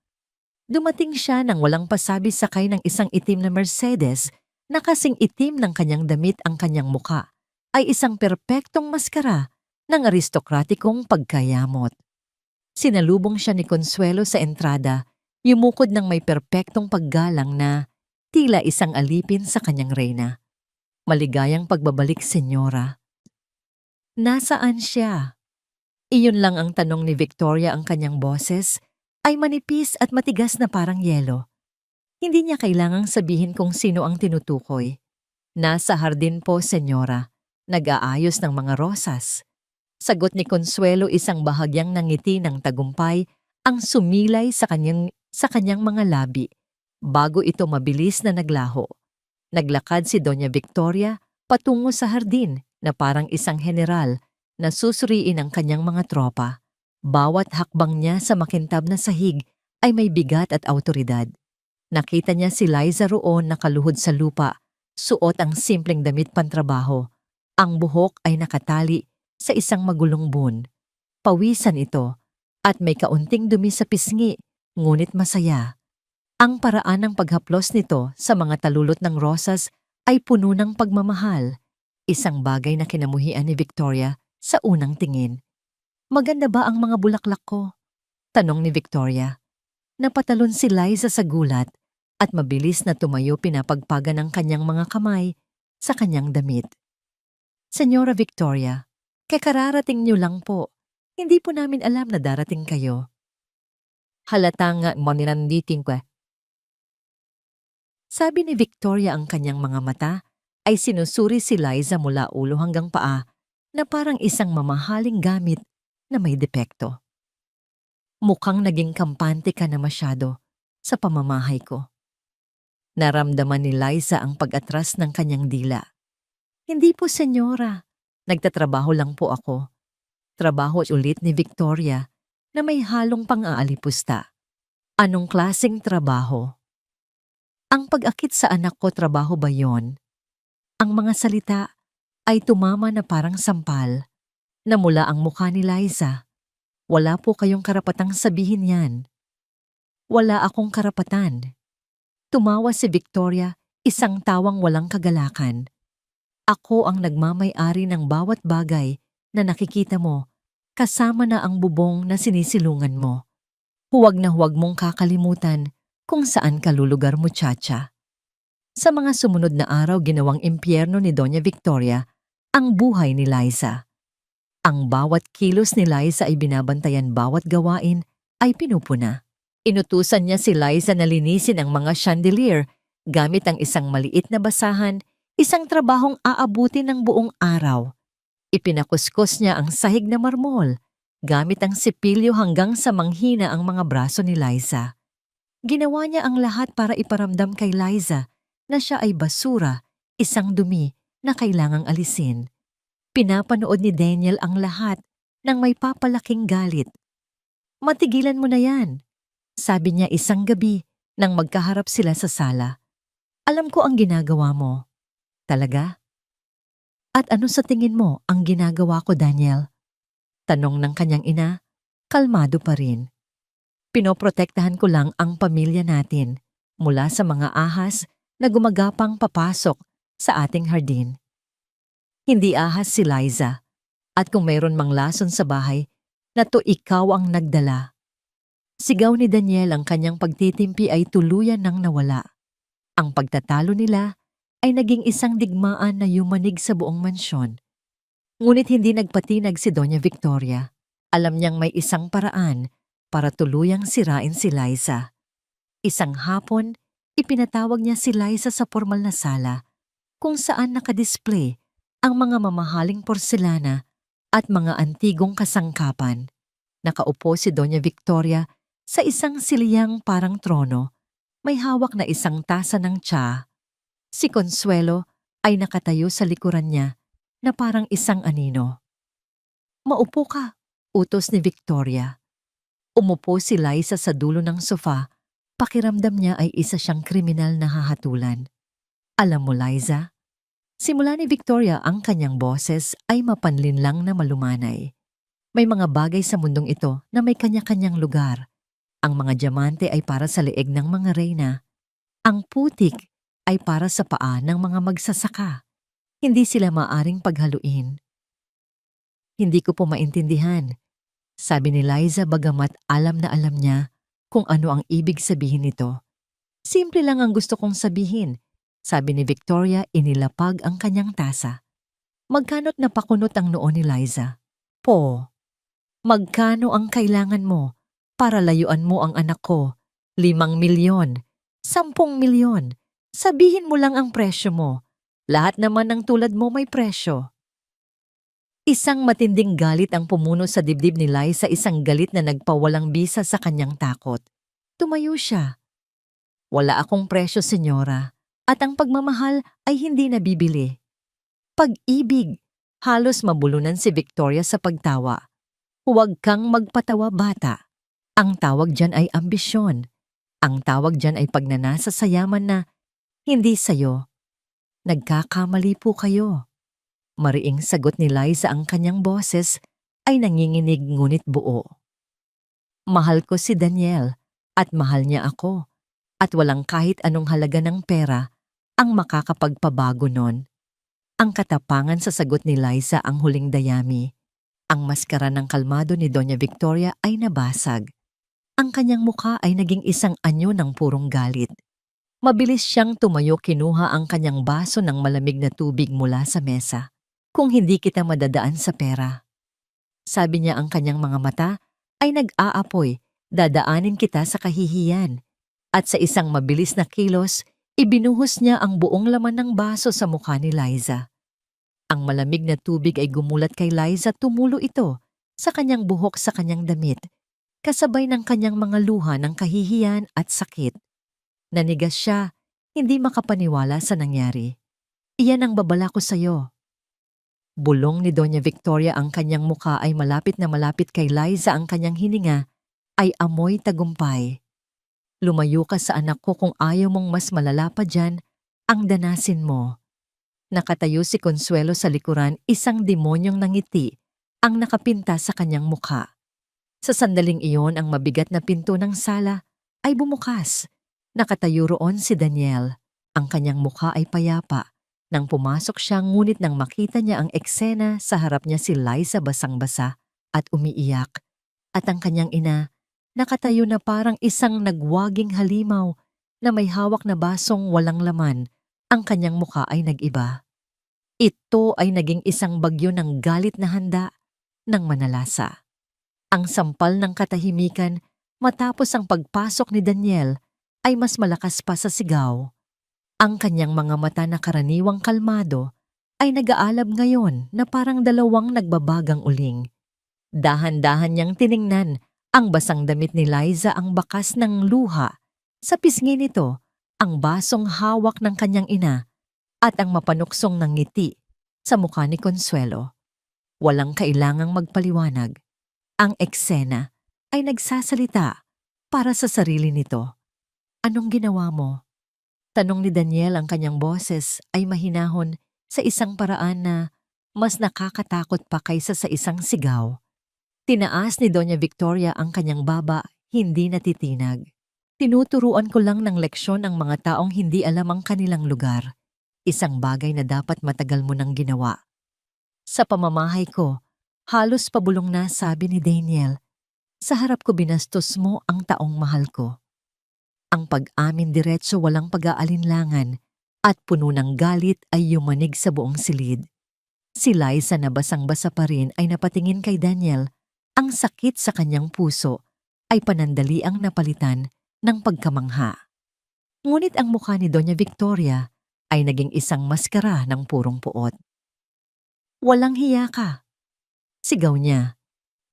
Dumating siya nang walang pasabi sakay ng isang itim na Mercedes na kasing itim ng kanyang damit ang kanyang muka ay isang perpektong maskara ng aristokratikong pagkayamot. Sinalubong siya ni Consuelo sa entrada, yumukod ng may perpektong paggalang na tila isang alipin sa kanyang reyna. Maligayang pagbabalik, senyora. Nasaan siya? Iyon lang ang tanong ni Victoria. Ang kanyang boses ay manipis at matigas na parang yelo. Hindi niya kailangang sabihin kung sino ang tinutukoy. Nasa hardin po, senyora. Nag-aayos ng mga rosas. Sagot ni Consuelo, isang bahagyang nangiti ng tagumpay ang sumilay sa kanyang mga labi bago ito mabilis na naglaho. Naglakad si Doña Victoria patungo sa hardin na parang isang general na susuriin ang kanyang mga tropa. Bawat hakbang niya sa makintab na sahig ay may bigat at awtoridad. Nakita niya si Liza roon nakaluhod sa lupa, suot ang simpleng damit pantrabaho. Ang buhok ay nakatali sa isang magulong bun. Pawisan ito at may kaunting dumi sa pisngi, ngunit masaya. Ang paraan ng paghaplos nito sa mga talulot ng rosas ay puno ng pagmamahal, isang bagay na kinamuhian ni Victoria sa unang tingin. Maganda ba ang mga bulaklak ko? Tanong ni Victoria. Napatalon si Liza sa gulat at mabilis na tumayo, pinapagpagan ng kanyang mga kamay sa kanyang damit. Senyora Victoria, kakararating niyo lang po. Hindi po namin alam na darating kayo. Halata nga mo ninanditing ko. Sabi ni Victoria, ang kanyang mga mata ay sinusuri si Liza mula ulo hanggang paa na parang isang mamahaling gamit na may depekto. Mukhang naging kampante ka na masyado sa pamamahay ko. Naramdaman ni Liza ang pag-atras ng kanyang dila. Hindi po, senyora. Nagtatrabaho lang po ako. Trabaho ulit ni Victoria na may halong pang-aalipusta. Anong klaseng trabaho? Ang pag-akit sa anak ko, trabaho ba yon? Ang mga salita ay tumama na parang sampal. Namula ang mukha ni Liza. Wala po kayong karapatang sabihin yan. Wala akong karapatan. Tumawa si Victoria, isang tawang walang kagalakan. Ako ang nagmamay-ari ng bawat bagay na nakikita mo, kasama na ang bubong na sinisilungan mo. Huwag na huwag mong kakalimutan kung saan ka lulugar, muchacha. Sa mga sumunod na araw, ginawang impyerno ni Doña Victoria ang buhay ni Liza. Ang bawat kilos ni Liza ay binabantayan, bawat gawain ay pinupuna. Inutusan niya si Liza na linisin ang mga chandelier gamit ang isang maliit na basahan, isang trabahong aabutin ng buong araw. Ipinakuskus niya ang sahig na marmol gamit ang sipilyo hanggang sa manghina ang mga braso ni Liza. Ginawa niya ang lahat para iparamdam kay Liza na siya ay basura, isang dumi na kailangang alisin. Pinapanood ni Daniel ang lahat nang may papalaking galit. Matigilan mo na yan, sabi niya isang gabi nang magkaharap sila sa sala. Alam ko ang ginagawa mo. Talaga? At ano sa tingin mo ang ginagawa ko, Daniel? Tanong ng kanyang ina, kalmado pa rin. Pinoprotektahan ko lang ang pamilya natin mula sa mga ahas na gumagapang papasok sa ating hardin. Hindi ahas si Liza, at kung mayroon mang lason sa bahay, na to ikaw ang nagdala. Sigaw ni Daniel, ang kanyang pagtitimpi ay tuluyan nang nawala. Ang pagtatalo nila ay naging isang digmaan na yumanig sa buong mansyon. Ngunit hindi nagpatinag si Doña Victoria. Alam niyang may isang paraan para tuluyang sirain si Liza. Isang hapon, ipinatawag niya si Liza sa formal na sala kung saan nakadisplay ang mga mamahaling porselana at mga antigong kasangkapan. Nakaupo si Doña Victoria sa isang siliyang parang trono. May hawak na isang tasa ng tsa. Si Consuelo ay nakatayo sa likuran niya na parang isang anino. Maupo ka, utos ni Victoria. Umupo si Liza sa dulo ng sofa. Pakiramdam niya ay isa siyang kriminal na hahatulan. Alam mo, Liza, simula ni Victoria ang kanyang boses ay mapanlinlang na malumanay. May mga bagay sa mundong ito na may kanya-kanyang lugar. Ang mga diamante ay para sa leeg ng mga reyna. Ang putik ay para sa paa ng mga magsasaka. Hindi sila maaring paghaluin. Hindi ko po maintindihan, sabi ni Liza bagamat alam na alam niya kung ano ang ibig sabihin nito. Simple lang ang gusto kong sabihin, sabi ni Victoria, inilapag ang kanyang tasa. Magkano't napakunot ang noo ni Liza? Po, magkano ang kailangan mo para layuan mo ang anak ko? 5 milyon, 10 milyon. Sabihin mo lang ang presyo mo. Lahat naman ng tulad mo may presyo. Isang matinding galit ang pumuno sa dibdib ni Liza, isang galit na nagpawalang bisa sa kanyang takot. Tumayo siya. Wala akong presyo, senyora, at ang pagmamahal ay hindi nabibili. Pag-ibig, halos mabulunan si Victoria sa pagtawa. Huwag kang magpatawa, bata. Ang tawag dyan ay ambisyon. Ang tawag dyan ay pagnanasa sa yaman na hindi sayo. Nagkakamali po kayo. Mariing sagot ni Liza, ang kanyang boses ay nanginginig ngunit buo. Mahal ko si Daniel at mahal niya ako at walang kahit anong halaga ng pera ang makakapagpabago nun. Ang katapangan sa sagot ni Liza ang huling dayami. Ang maskara ng kalmado ni Doña Victoria ay nabasag. Ang kanyang mukha ay naging isang anyo ng purong galit. Mabilis siyang tumayo, kinuha ang kanyang baso ng malamig na tubig mula sa mesa. Kung hindi kita madadaan sa pera, sabi niya, ang kanyang mga mata ay nag-aapoy, dadaanin kita sa kahihiyan. At sa isang mabilis na kilos, ibinuhos niya ang buong laman ng baso sa mukha ni Liza. Ang malamig na tubig ay gumulat kay Liza, tumulo ito sa kanyang buhok, sa kanyang damit, kasabay ng kanyang mga luha ng kahihiyan at sakit. Nanigas siya, hindi makapaniwala sa nangyari. Iyan ang babala ko sa'yo. Bulong ni Doña Victoria, ang kanyang mukha ay malapit na malapit kay Liza, ang kanyang hininga ay amoy tagumpay. Lumayo ka sa anak ko, kung ayaw mong mas malala pa dyan, ang danasin mo. Nakatayo si Consuelo sa likuran, isang demonyong nangiti ang nakapinta sa kanyang mukha. Sa sandaling iyon, ang mabigat na pinto ng sala ay bumukas. Nakatayo roon si Daniel. Ang kanyang mukha ay payapa. Nang pumasok siya, ngunit nang makita niya ang eksena, sa harap niya si Liza basang-basa at umiiyak. At ang kanyang ina, nakatayo na parang isang nagwaging halimaw na may hawak na basong walang laman. Ang kanyang mukha ay nag-iba. Ito ay naging isang bagyo ng galit na handa ng manalasa. Ang sampal ng katahimikan matapos ang pagpasok ni Daniel ay mas malakas pa sa sigaw. Ang kanyang mga mata na karaniwang kalmado ay nag-aalab ngayon na parang dalawang nagbabagang uling. Dahan-dahan niyang tiningnan ang basang damit ni Liza, ang bakas ng luha sa pisngi nito, ang basong hawak ng kanyang ina at ang mapanuksong ng ngiti sa mukha ni Consuelo. Walang kailangang magpaliwanag. Ang eksena ay nagsasalita para sa sarili nito. Anong ginawa mo? Tanong ni Daniel, ang kanyang boses ay mahinahon sa isang paraan na mas nakakatakot pa kaysa sa isang sigaw. Tinaas ni Doña Victoria ang kanyang baba, hindi natitinag. Tinuturuan ko lang ng leksyon ang mga taong hindi alam ang kanilang lugar. Isang bagay na dapat matagal mo nang ginawa. Sa pamamahay ko, halos pabulong na sabi ni Daniel, sa harap ko binastos mo ang taong mahal ko. Ang pag-amin diretso walang pag-aalinlangan at puno ng galit ay yumanig sa buong silid. Si Liza na basang-basa pa rin ay napatingin kay Daniel. Ang sakit sa kanyang puso ay panandaliang napalitan ng pagkamangha. Ngunit ang mukha ni Doña Victoria ay naging isang maskara ng purong puot. Walang hiya ka, sigaw niya.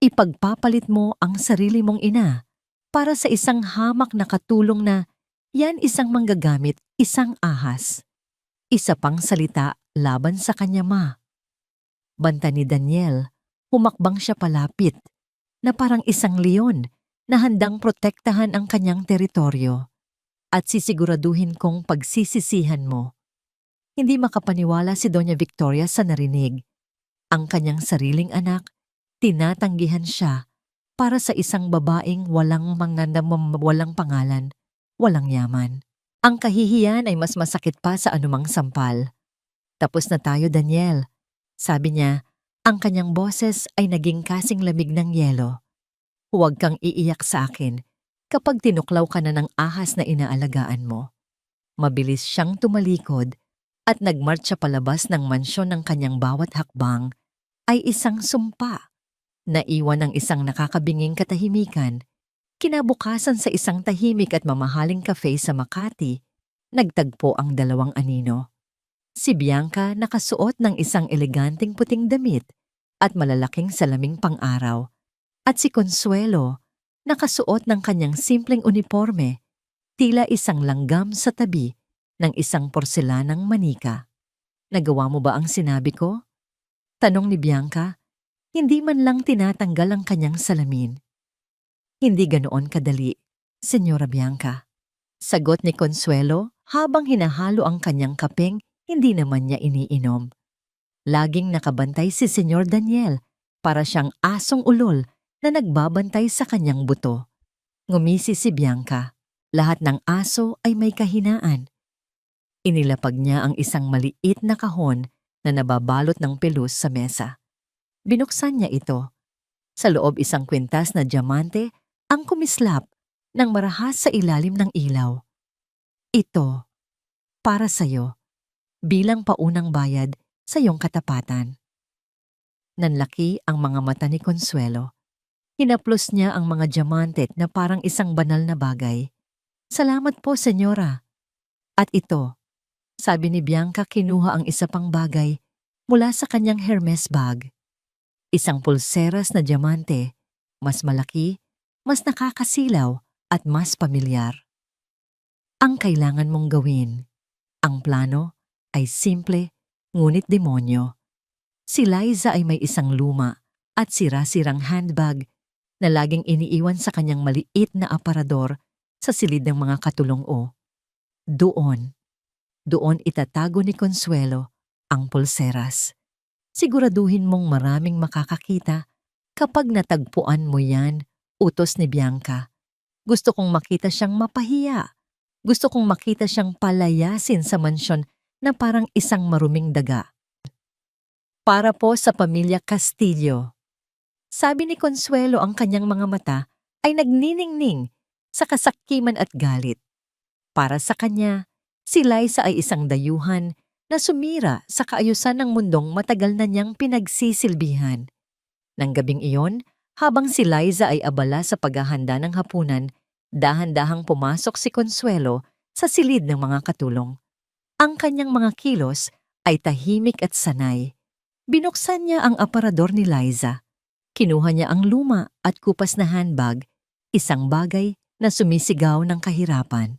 Ipagpapalit mo ang sarili mong ina para sa isang hamak na katulong na yan isang manggagamit, isang ahas. Isa pang salita laban sa kanya ma. Banta ni Daniel, humakbang siya palapit na parang isang leon na handang protektahan ang kanyang teritoryo at sisiguraduhin kong pagsisisihan mo. Hindi makapaniwala si Doña Victoria sa narinig. Ang kanyang sariling anak, tinatanggihan siya para sa isang babaeng walang walang pangalan, walang yaman. Ang kahihiyan ay mas masakit pa sa anumang sampal. Tapos na tayo, Daniel. Sabi niya, ang kanyang boses ay naging kasing lamig ng yelo. Huwag kang iiyak sa akin kapag tinuklaw ka na ng ahas na inaalagaan mo. Mabilis siyang tumalikod at nagmarcha palabas ng mansyon ng kanyang bawat hakbang ay isang sumpa. Naiwan ng isang nakakabinging katahimikan. Kinabukasan sa isang tahimik at mamahaling cafe sa Makati, nagtagpo ang dalawang anino. Si Bianca nakasuot ng isang eleganteng puting damit at malalaking salaming pang-araw. At si Consuelo, nakasuot ng kanyang simpleng uniforme, tila isang langgam sa tabi ng isang porselanang manika. Nagawa mo ba ang sinabi ko? Tanong ni Bianca, hindi man lang tinatanggal ang kanyang salamin. Hindi ganoon kadali, Senyora Bianca. Sagot ni Consuelo habang hinahalo ang kanyang kapeng, hindi naman niya iniinom. Laging nakabantay si Senyor Daniel para siyang asong ulol na nagbabantay sa kanyang buto. Ngumisi si Bianca. Lahat ng aso ay may kahinaan. Inilapag niya ang isang maliit na kahon na nababalot ng pelus sa mesa. Binuksan niya ito. Sa loob isang kwintas na diamante ang kumislap ng marahas sa ilalim ng ilaw. Ito, para sa'yo, bilang paunang bayad sa iyong katapatan. Nanlaki ang mga mata ni Consuelo. Hinaplos niya ang mga diamante na parang isang banal na bagay. Salamat po, senyora. At ito, sabi ni Bianca, kinuha ang isa pang bagay mula sa kanyang Hermes bag. Isang pulseras na diamante, mas malaki, mas nakakasilaw at mas pamilyar. Ang kailangan mong gawin. Ang plano ay simple ngunit demonyo. Si Liza ay may isang luma at sira-sirang handbag na laging iniiwan sa kanyang maliit na aparador sa silid ng mga katulong-o. Doon itatago ni Consuelo ang pulseras. Siguraduhin mong maraming makakakita kapag natagpuan mo yan, utos ni Bianca. Gusto kong makita siyang mapahiya. Gusto kong makita siyang palayasin sa mansyon na parang isang maruming daga. Para po sa pamilya Castillo. Sabi ni Consuelo, ang kanyang mga mata ay nagniningning sa kasakiman at galit. Para sa kanya, si Liza ay isang dayuhan na sumira sa kaayusan ng mundong matagal na niyang pinagsisilbihan. Nang gabing iyon, habang si Liza ay abala sa paghahanda ng hapunan, dahan-dahang pumasok si Consuelo sa silid ng mga katulong. Ang kanyang mga kilos ay tahimik at sanay. Binuksan niya ang aparador ni Liza. Kinuha niya ang luma at kupas na handbag, isang bagay na sumisigaw ng kahirapan.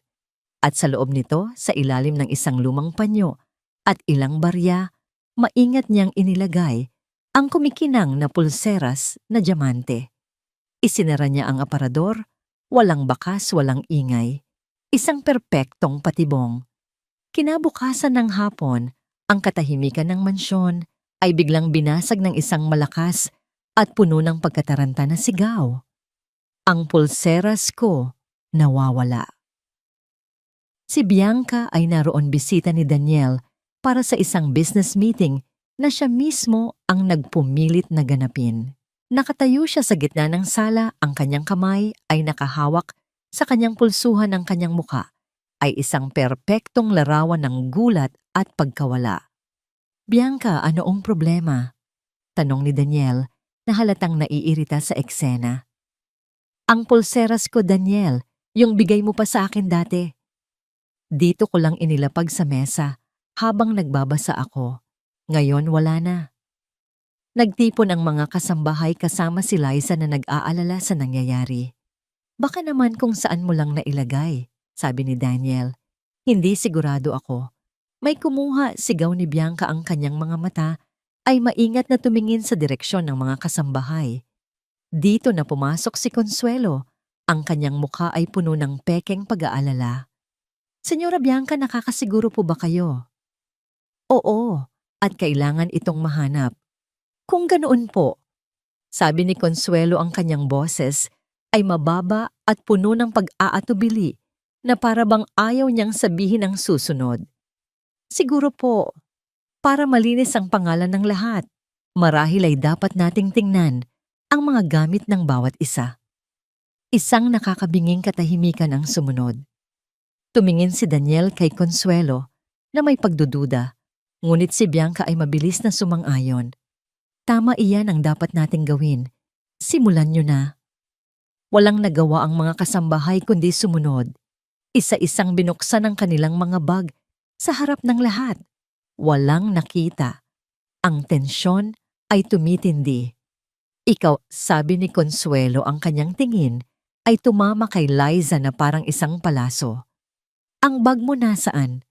At sa loob nito, sa ilalim ng isang lumang panyo at ilang barya, maingat niyang inilagay ang kumikinang na pulseras na diamante. Isinara niya ang aparador, walang bakas, walang ingay. Isang perpektong patibong. Kinabukasan ng hapon, ang katahimikan ng mansyon ay biglang binasag ng isang malakas at puno ng pagkataranta na sigaw. Ang pulseras ko nawawala. Si Bianca ay naroon bisita ni Daniel para sa isang business meeting na siya mismo ang nagpumilit na ganapin. Nakatayo siya sa gitna ng sala, ang kanyang kamay ay nakahawak sa kanyang pulsuhan, ng kanyang muka ay isang perpektong larawan ng gulat at pagkawala. Bianca, anoong problema? Tanong ni Daniel na halatang naiirita sa eksena. Ang pulseras ko, Daniel, yung bigay mo pa sa akin dati. Dito ko lang inilapag sa mesa habang nagbabasa ako. Ngayon wala na. Nagtipon ang mga kasambahay kasama si Liza na nag-aalala sa nangyayari. Baka naman kung saan mo lang nailagay, sabi ni Daniel. Hindi sigurado ako. May kumuha, sigaw ni Bianca, ang kanyang mga mata ay maingat na tumingin sa direksyon ng mga kasambahay. Dito na pumasok si Consuelo. Ang kanyang mukha ay puno ng pekeng pag-aalala. Senyora Bianca, nakakasiguro po ba kayo? Oo, at kailangan itong mahanap. Kung ganoon po, sabi ni Consuelo, ang kanyang boses ay mababa at puno ng pag-aatubili na para bang ayaw niyang sabihin ang susunod. Siguro po, para malinis ang pangalan ng lahat, marahil ay dapat nating tingnan ang mga gamit ng bawat isa. Isang nakakabinging katahimikan ang sumunod. Tumingin si Daniel kay Consuelo na may pagdududa, ngunit si Bianca ay mabilis na sumang-ayon. Tama, iyan ang dapat nating gawin. Simulan niyo na. Walang nagawa ang mga kasambahay kundi sumunod. Isa-isang binuksan ang kanilang mga bag sa harap ng lahat. Walang nakita. Ang tensyon ay tumitindi. Ikaw, sabi ni Consuelo, ang kanyang tingin ay tumama kay Liza na parang isang palaso. Ang bag mo nasaan?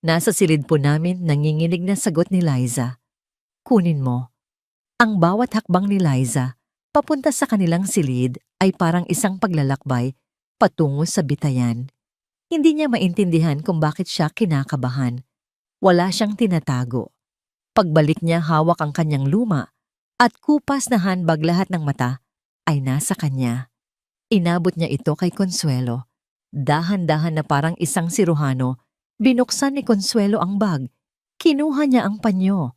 Nasa silid po namin, nanginginig na sagot ni Liza. Kunin mo. Ang bawat hakbang ni Liza papunta sa kanilang silid ay parang isang paglalakbay patungo sa bitayan. Hindi niya maintindihan kung bakit siya kinakabahan. Wala siyang tinatago. Pagbalik niya, hawak ang kanyang luma at kupas na handbag, lahat ng mata ay nasa kanya. Inabot niya ito kay Consuelo. Dahan-dahan na parang isang siruhano, binuksan ni Consuelo ang bag. Kinuha niya ang panyo,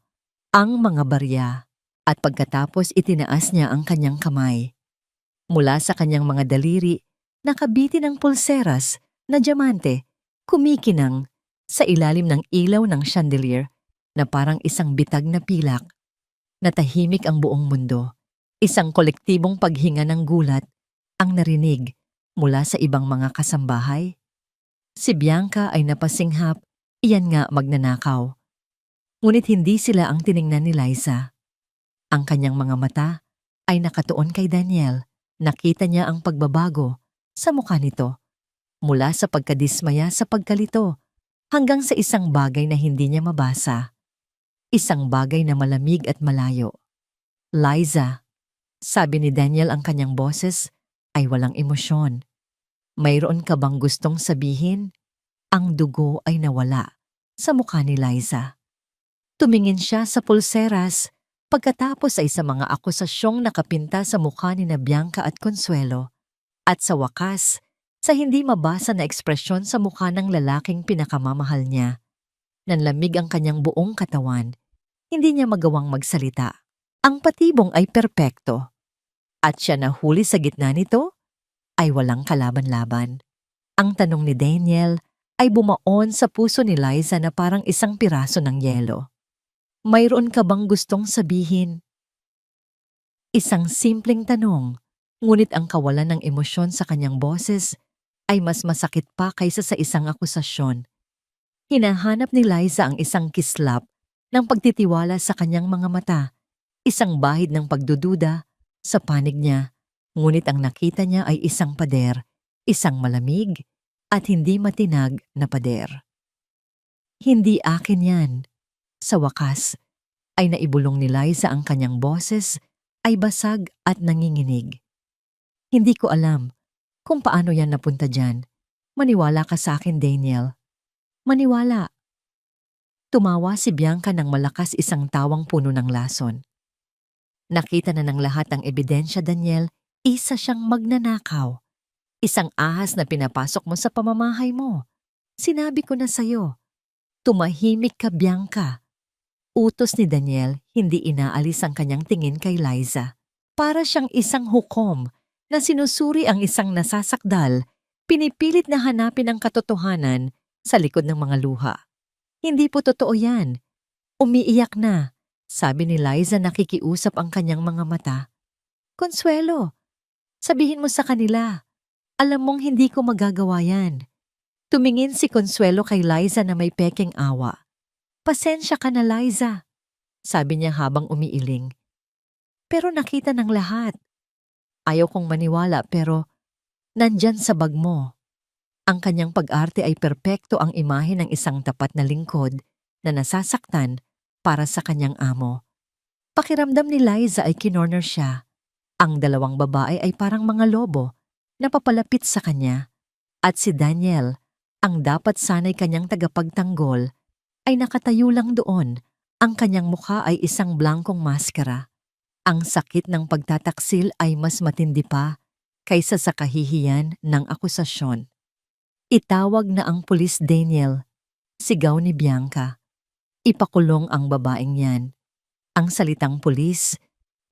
ang mga barya, at pagkatapos itinaas niya ang kanyang kamay. Mula sa kanyang mga daliri, nakabitin ang pulseras na diamante, kumikinang sa ilalim ng ilaw ng chandelier na parang isang bitag na pilak. Natahimik ang buong mundo. Isang kolektibong paghinga ng gulat ang narinig mula sa ibang mga kasambahay. Si Bianca ay napasinghap, iyan nga magnanakaw. Ngunit hindi sila ang tiningnan ni Liza. Ang kanyang mga mata ay nakatuon kay Daniel. Nakita niya ang pagbabago sa mukha nito. Mula sa pagkadismaya sa pagkalito hanggang sa isang bagay na hindi niya mabasa. Isang bagay na malamig at malayo. Liza, sabi ni Daniel, ang kanyang boses ay walang emosyon. Mayroon ka bang gustong sabihin? Ang dugo ay nawala sa mukha ni Liza. Tumingin siya sa pulseras, pagkatapos ay sa mga akusasyong nakapinta sa mukha ni Bianca at Consuelo. At sa wakas, sa hindi mabasa na ekspresyon sa mukha ng lalaking pinakamamahal niya. Nanlamig ang kanyang buong katawan. Hindi niya magawang magsalita. Ang patibong ay perpekto. At siya nahuli sa gitna nito ay walang kalaban-laban. Ang tanong ni Daniel ay bumaon sa puso ni Liza na parang isang piraso ng yelo. Mayroon ka bang gustong sabihin? Isang simpleng tanong, ngunit ang kawalan ng emosyon sa kanyang boses ay mas masakit pa kaysa sa isang akusasyon. Hinahanap ni Liza ang isang kislap ng pagtitiwala sa kanyang mga mata, isang bahid ng pagdududa sa panig niya, ngunit ang nakita niya ay isang pader, isang malamig at hindi matinag na pader. Hindi akin yan. Sa wakas, ay naibulong ni Liza, ang kanyang boses ay basag at nanginginig. Hindi ko alam kung paano yan napunta dyan. Maniwala ka sa akin, Daniel. Maniwala. Tumawa si Bianca ng malakas, isang tawang puno ng lason. Nakita na ng lahat ang ebidensya, Daniel, isa siyang magnanakaw. Isang ahas na pinapasok mo sa pamamahay mo. Sinabi ko na sa'yo, tumahimik ka, Bianca. Utos ni Daniel, hindi inaalis ang kanyang tingin kay Liza. Para siyang isang hukom na sinusuri ang isang nasasakdal, pinipilit na hanapin ang katotohanan sa likod ng mga luha. Hindi po totoo yan. Umiiyak na, sabi ni Liza, nakikiusap ang kanyang mga mata. Consuelo, sabihin mo sa kanila, alam mong hindi ko magagawa yan. Tumingin si Consuelo kay Liza na may pekeng awa. Pasensya ka na, Liza, sabi niya habang umiiling. Pero nakita ng lahat. Ayaw kong maniwala pero nandyan sa bag mo. Ang kanyang pag-arte ay perpekto, ang imahe ng isang tapat na lingkod na nasasaktan para sa kanyang amo. Pakiramdam ni Liza ay kinorner siya. Ang dalawang babae ay parang mga lobo na papalapit sa kanya. At si Daniel, ang dapat sana'y kanyang tagapagtanggol, ay nakatayo lang doon. Ang kanyang mukha ay isang blankong maskara. Ang sakit ng pagtataksil ay mas matindi pa kaysa sa kahihiyan ng akusasyon. Itawag na ang pulis, Daniel, sigaw ni Bianca. Ipakulong ang babaeng yan. Ang salitang pulis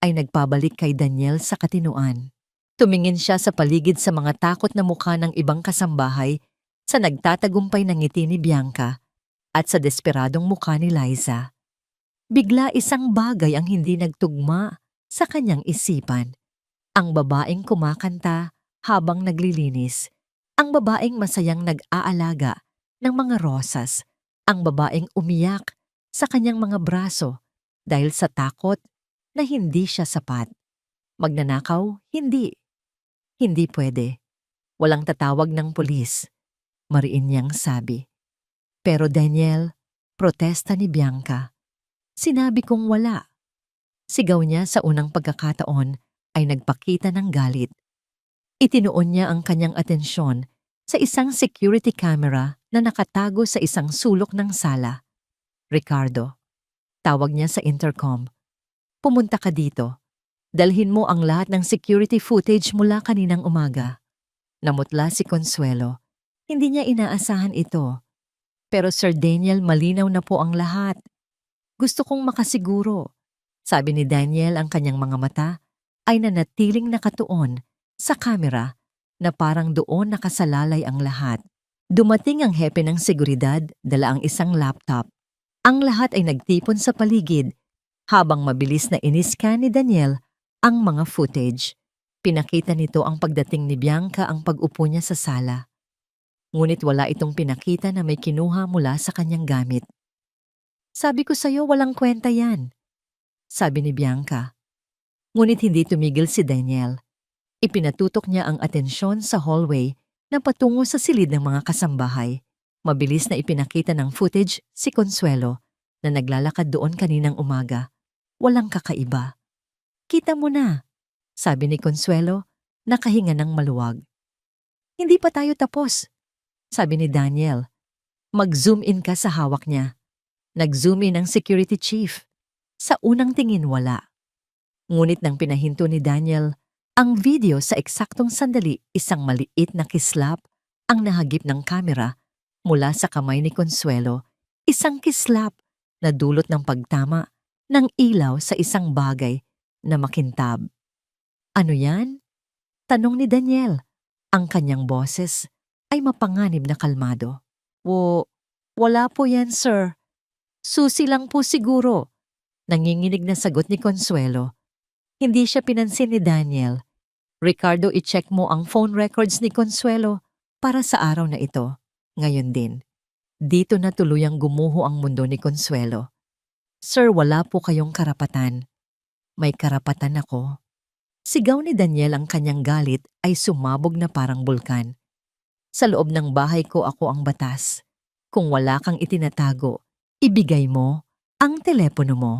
ay nagpabalik kay Daniel sa katinuan. Tumingin siya sa paligid sa mga takot na mukha ng ibang kasambahay, sa nagtatagumpay ng ngiti ni Bianca at sa desperadong mukha ni Liza. Bigla isang bagay ang hindi nagtugma sa kanyang isipan. Ang babaeng kumakanta habang naglilinis. Ang babaeng masayang nag-aalaga ng mga rosas. Ang babaeng umiyak sa kanyang mga braso dahil sa takot na hindi siya sapat. Magnanakaw? Hindi. Hindi pwede. Walang tatawag ng pulis. Mariin niyang sabi. Pero Daniel, protesta ni Bianca. Sinabi kong wala. Sigaw niya sa unang pagkakataon ay nagpakita ng galit. Itinuon niya ang kanyang atensyon sa isang security camera na nakatago sa isang sulok ng sala. Ricardo, tawag niya sa intercom. Pumunta ka dito. Dalhin mo ang lahat ng security footage mula kaninang umaga. Namutla si Consuelo. Hindi niya inaasahan ito. Pero Sir Daniel, malinaw na po ang lahat. Gusto kong makasiguro. Sabi ni Daniel, ang kanyang mga mata ay nanatiling nakatuon sa kamera na parang doon nakasalalay ang lahat. Dumating ang hepe ng seguridad, dala ang isang laptop. Ang lahat ay nagtipon sa paligid habang mabilis na iniskan ni Daniel ang mga footage. Pinakita nito ang pagdating ni Bianca, ang pag-upo niya sa sala. Ngunit wala itong pinakita na may kinuha mula sa kanyang gamit. Sabi ko sa'yo, walang kwenta yan, sabi ni Bianca. Ngunit hindi tumigil si Daniel. Ipinatutok niya ang atensyon sa hallway na patungo sa silid ng mga kasambahay. Mabilis na ipinakita ng footage si Consuelo na naglalakad doon kaninang umaga. Walang kakaiba. Kita mo na, sabi ni Consuelo, nakahinga ng maluwag. Hindi pa tayo tapos, sabi ni Daniel. Mag-zoom in ka sa hawak niya. Nag-zoom in ang security chief. Sa unang tingin wala. Ngunit nang pinahinto ni Daniel ang video sa eksaktong sandali, isang maliit na kislap ang nahagip ng kamera mula sa kamay ni Consuelo. Isang kislap na dulot ng pagtama ng ilaw sa isang bagay na makintab. Ano yan? Tanong ni Daniel. Ang kanyang boses ay mapanganib na kalmado. Wala po yan, sir. Susi lang po siguro. Nanginginig na sagot ni Consuelo. Hindi siya pinansin ni Daniel. Ricardo, i-check mo ang phone records ni Consuelo para sa araw na ito. Ngayon din. Dito na tuluyang gumuho ang mundo ni Consuelo. Sir, wala po kayong karapatan. May karapatan ako. Sigaw ni Daniel, ang kanyang galit ay sumabog na parang bulkan. Sa loob ng bahay ko, ako ang batas. Kung wala kang itinatago, ibigay mo ang telepono mo.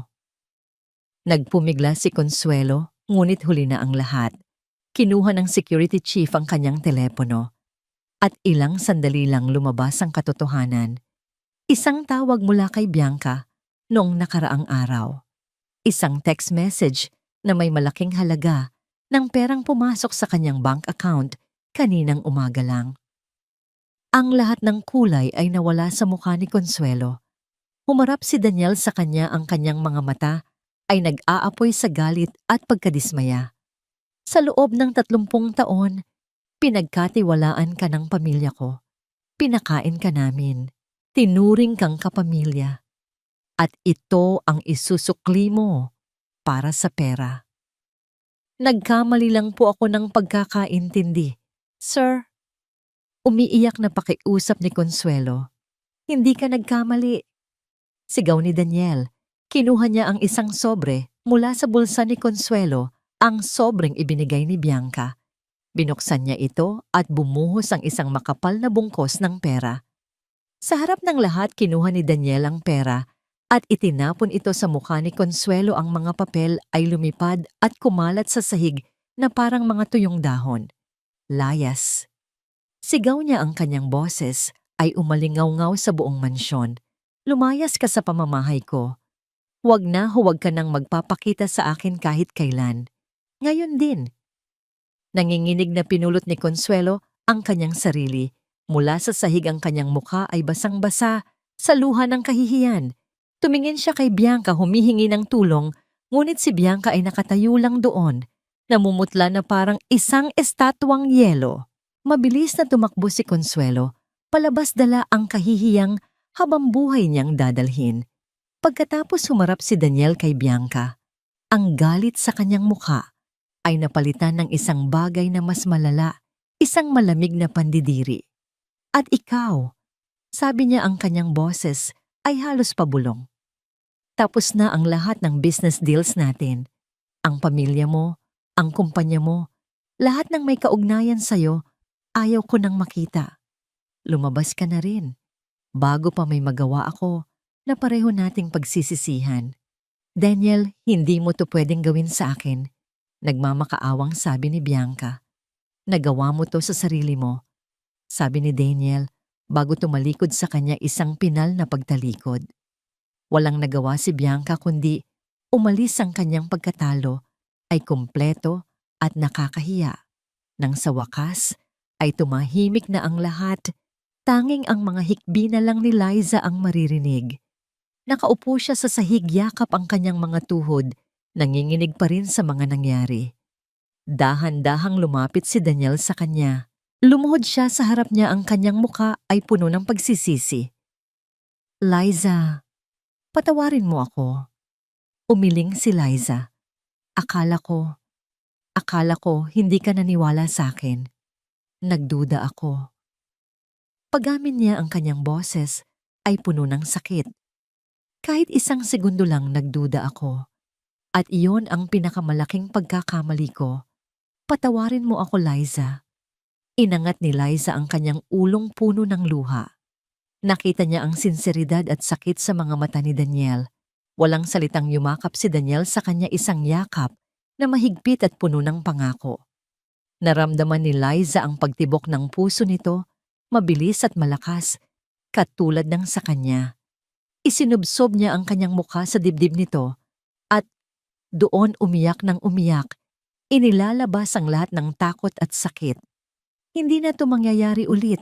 Nagpumigla si Consuelo, ngunit huli na ang lahat. Kinuha ng security chief ang kanyang telepono. At ilang sandali lang lumabas ang katotohanan. Isang tawag mula kay Bianca noong nakaraang araw. Isang text message na may malaking halaga ng perang pumasok sa kanyang bank account kaninang umaga lang. Ang lahat ng kulay ay nawala sa mukha ni Consuelo. Humarap si Daniel sa kanya, ang kanyang mga mata ay nag-aapoy sa galit at pagkadismaya. Sa loob ng 30 taon, pinagkatiwalaan ka ng pamilya ko. Pinakain ka namin. Tinuring kang kapamilya. At ito ang isusukli mo para sa pera. Nagkamali lang po ako ng pagkakaintindi, sir. Umiiyak na pakiusap ni Consuelo. Hindi ka nagkamali. Sigaw ni Daniel. Kinuha niya ang isang sobre mula sa bulsa ni Consuelo, ang sobreng ibinigay ni Bianca. Binuksan niya ito at bumuhos ang isang makapal na bungkos ng pera. Sa harap ng lahat, kinuha ni Daniel ang pera at itinapon ito sa mukha ni Consuelo. Ang mga papel ay lumipad at kumalat sa sahig na parang mga tuyong dahon. Layas. Sigaw niya, ang kanyang boses ay umalingaw-ngaw sa buong mansyon. Lumayas ka sa pamamahay ko. Huwag ka nang magpapakita sa akin kahit kailan. Ngayon din. Nanginginig na pinulot ni Consuelo ang kanyang sarili. Mula sa sahig ang kanyang mukha ay basang-basa sa luha ng kahihiyan. Tumingin siya kay Bianca, humihingi ng tulong, ngunit si Bianca ay nakatayo lang doon, namumutla na parang isang estatwang yelo. Mabilis na tumakbo si Consuelo, palabas dala ang kahihiyang habang buhay niyang dadalhin. Pagkatapos humarap si Daniel kay Bianca, ang galit sa kanyang mukha ay napalitan ng isang bagay na mas malala, isang malamig na pandidiri. At ikaw, sabi niya, ang kanyang boses ay halos pabulong. Tapos na ang lahat ng business deals natin. Ang pamilya mo, ang kumpanya mo, lahat ng may kaugnayan sa'yo, ayaw ko nang makita. Lumabas ka na rin, bago pa may magawa ako na pareho nating pagsisisihan. Daniel, hindi mo to pwedeng gawin sa akin. Nagmamakaawang sabi ni Bianca. Nagawa mo to sa sarili mo, sabi ni Daniel bago tumalikod sa kanya isang pinal na pagtalikod. Walang nagawa si Bianca kundi umalis. Ang kanyang pagkatalo ay kumpleto at nakakahiya. Nang sa wakas ay tumahimik na ang lahat, tanging ang mga hikbi na lang ni Liza ang maririnig. Nakaupo siya sa sahig, yakap ang kanyang mga tuhod, nanginginig pa rin sa mga nangyari. Dahan-dahang lumapit si Daniel sa kanya. Lumuhod siya sa harap niya, ang kanyang mukha ay puno ng pagsisisi. Liza, patawarin mo ako. Umiling si Liza. Akala ko hindi ka naniwala sa akin. Nagduda ako. Pag-amin niya, ang kanyang boses ay puno ng sakit. Kahit isang segundo lang nagduda ako. At iyon ang pinakamalaking pagkakamali ko. Patawarin mo ako, Liza. Inangat ni Liza ang kanyang ulong puno ng luha. Nakita niya ang sinseridad at sakit sa mga mata ni Daniel. Walang salitang yumakap si Daniel sa kanya, isang yakap na mahigpit at puno ng pangako. Naramdaman ni Liza ang pagtibok ng puso nito, mabilis at malakas, katulad ng sa kanya. Isinubsob niya ang kanyang mukha sa dibdib nito at doon umiyak ng umiyak, inilalabas ang lahat ng takot at sakit. Hindi na ito mangyayari ulit.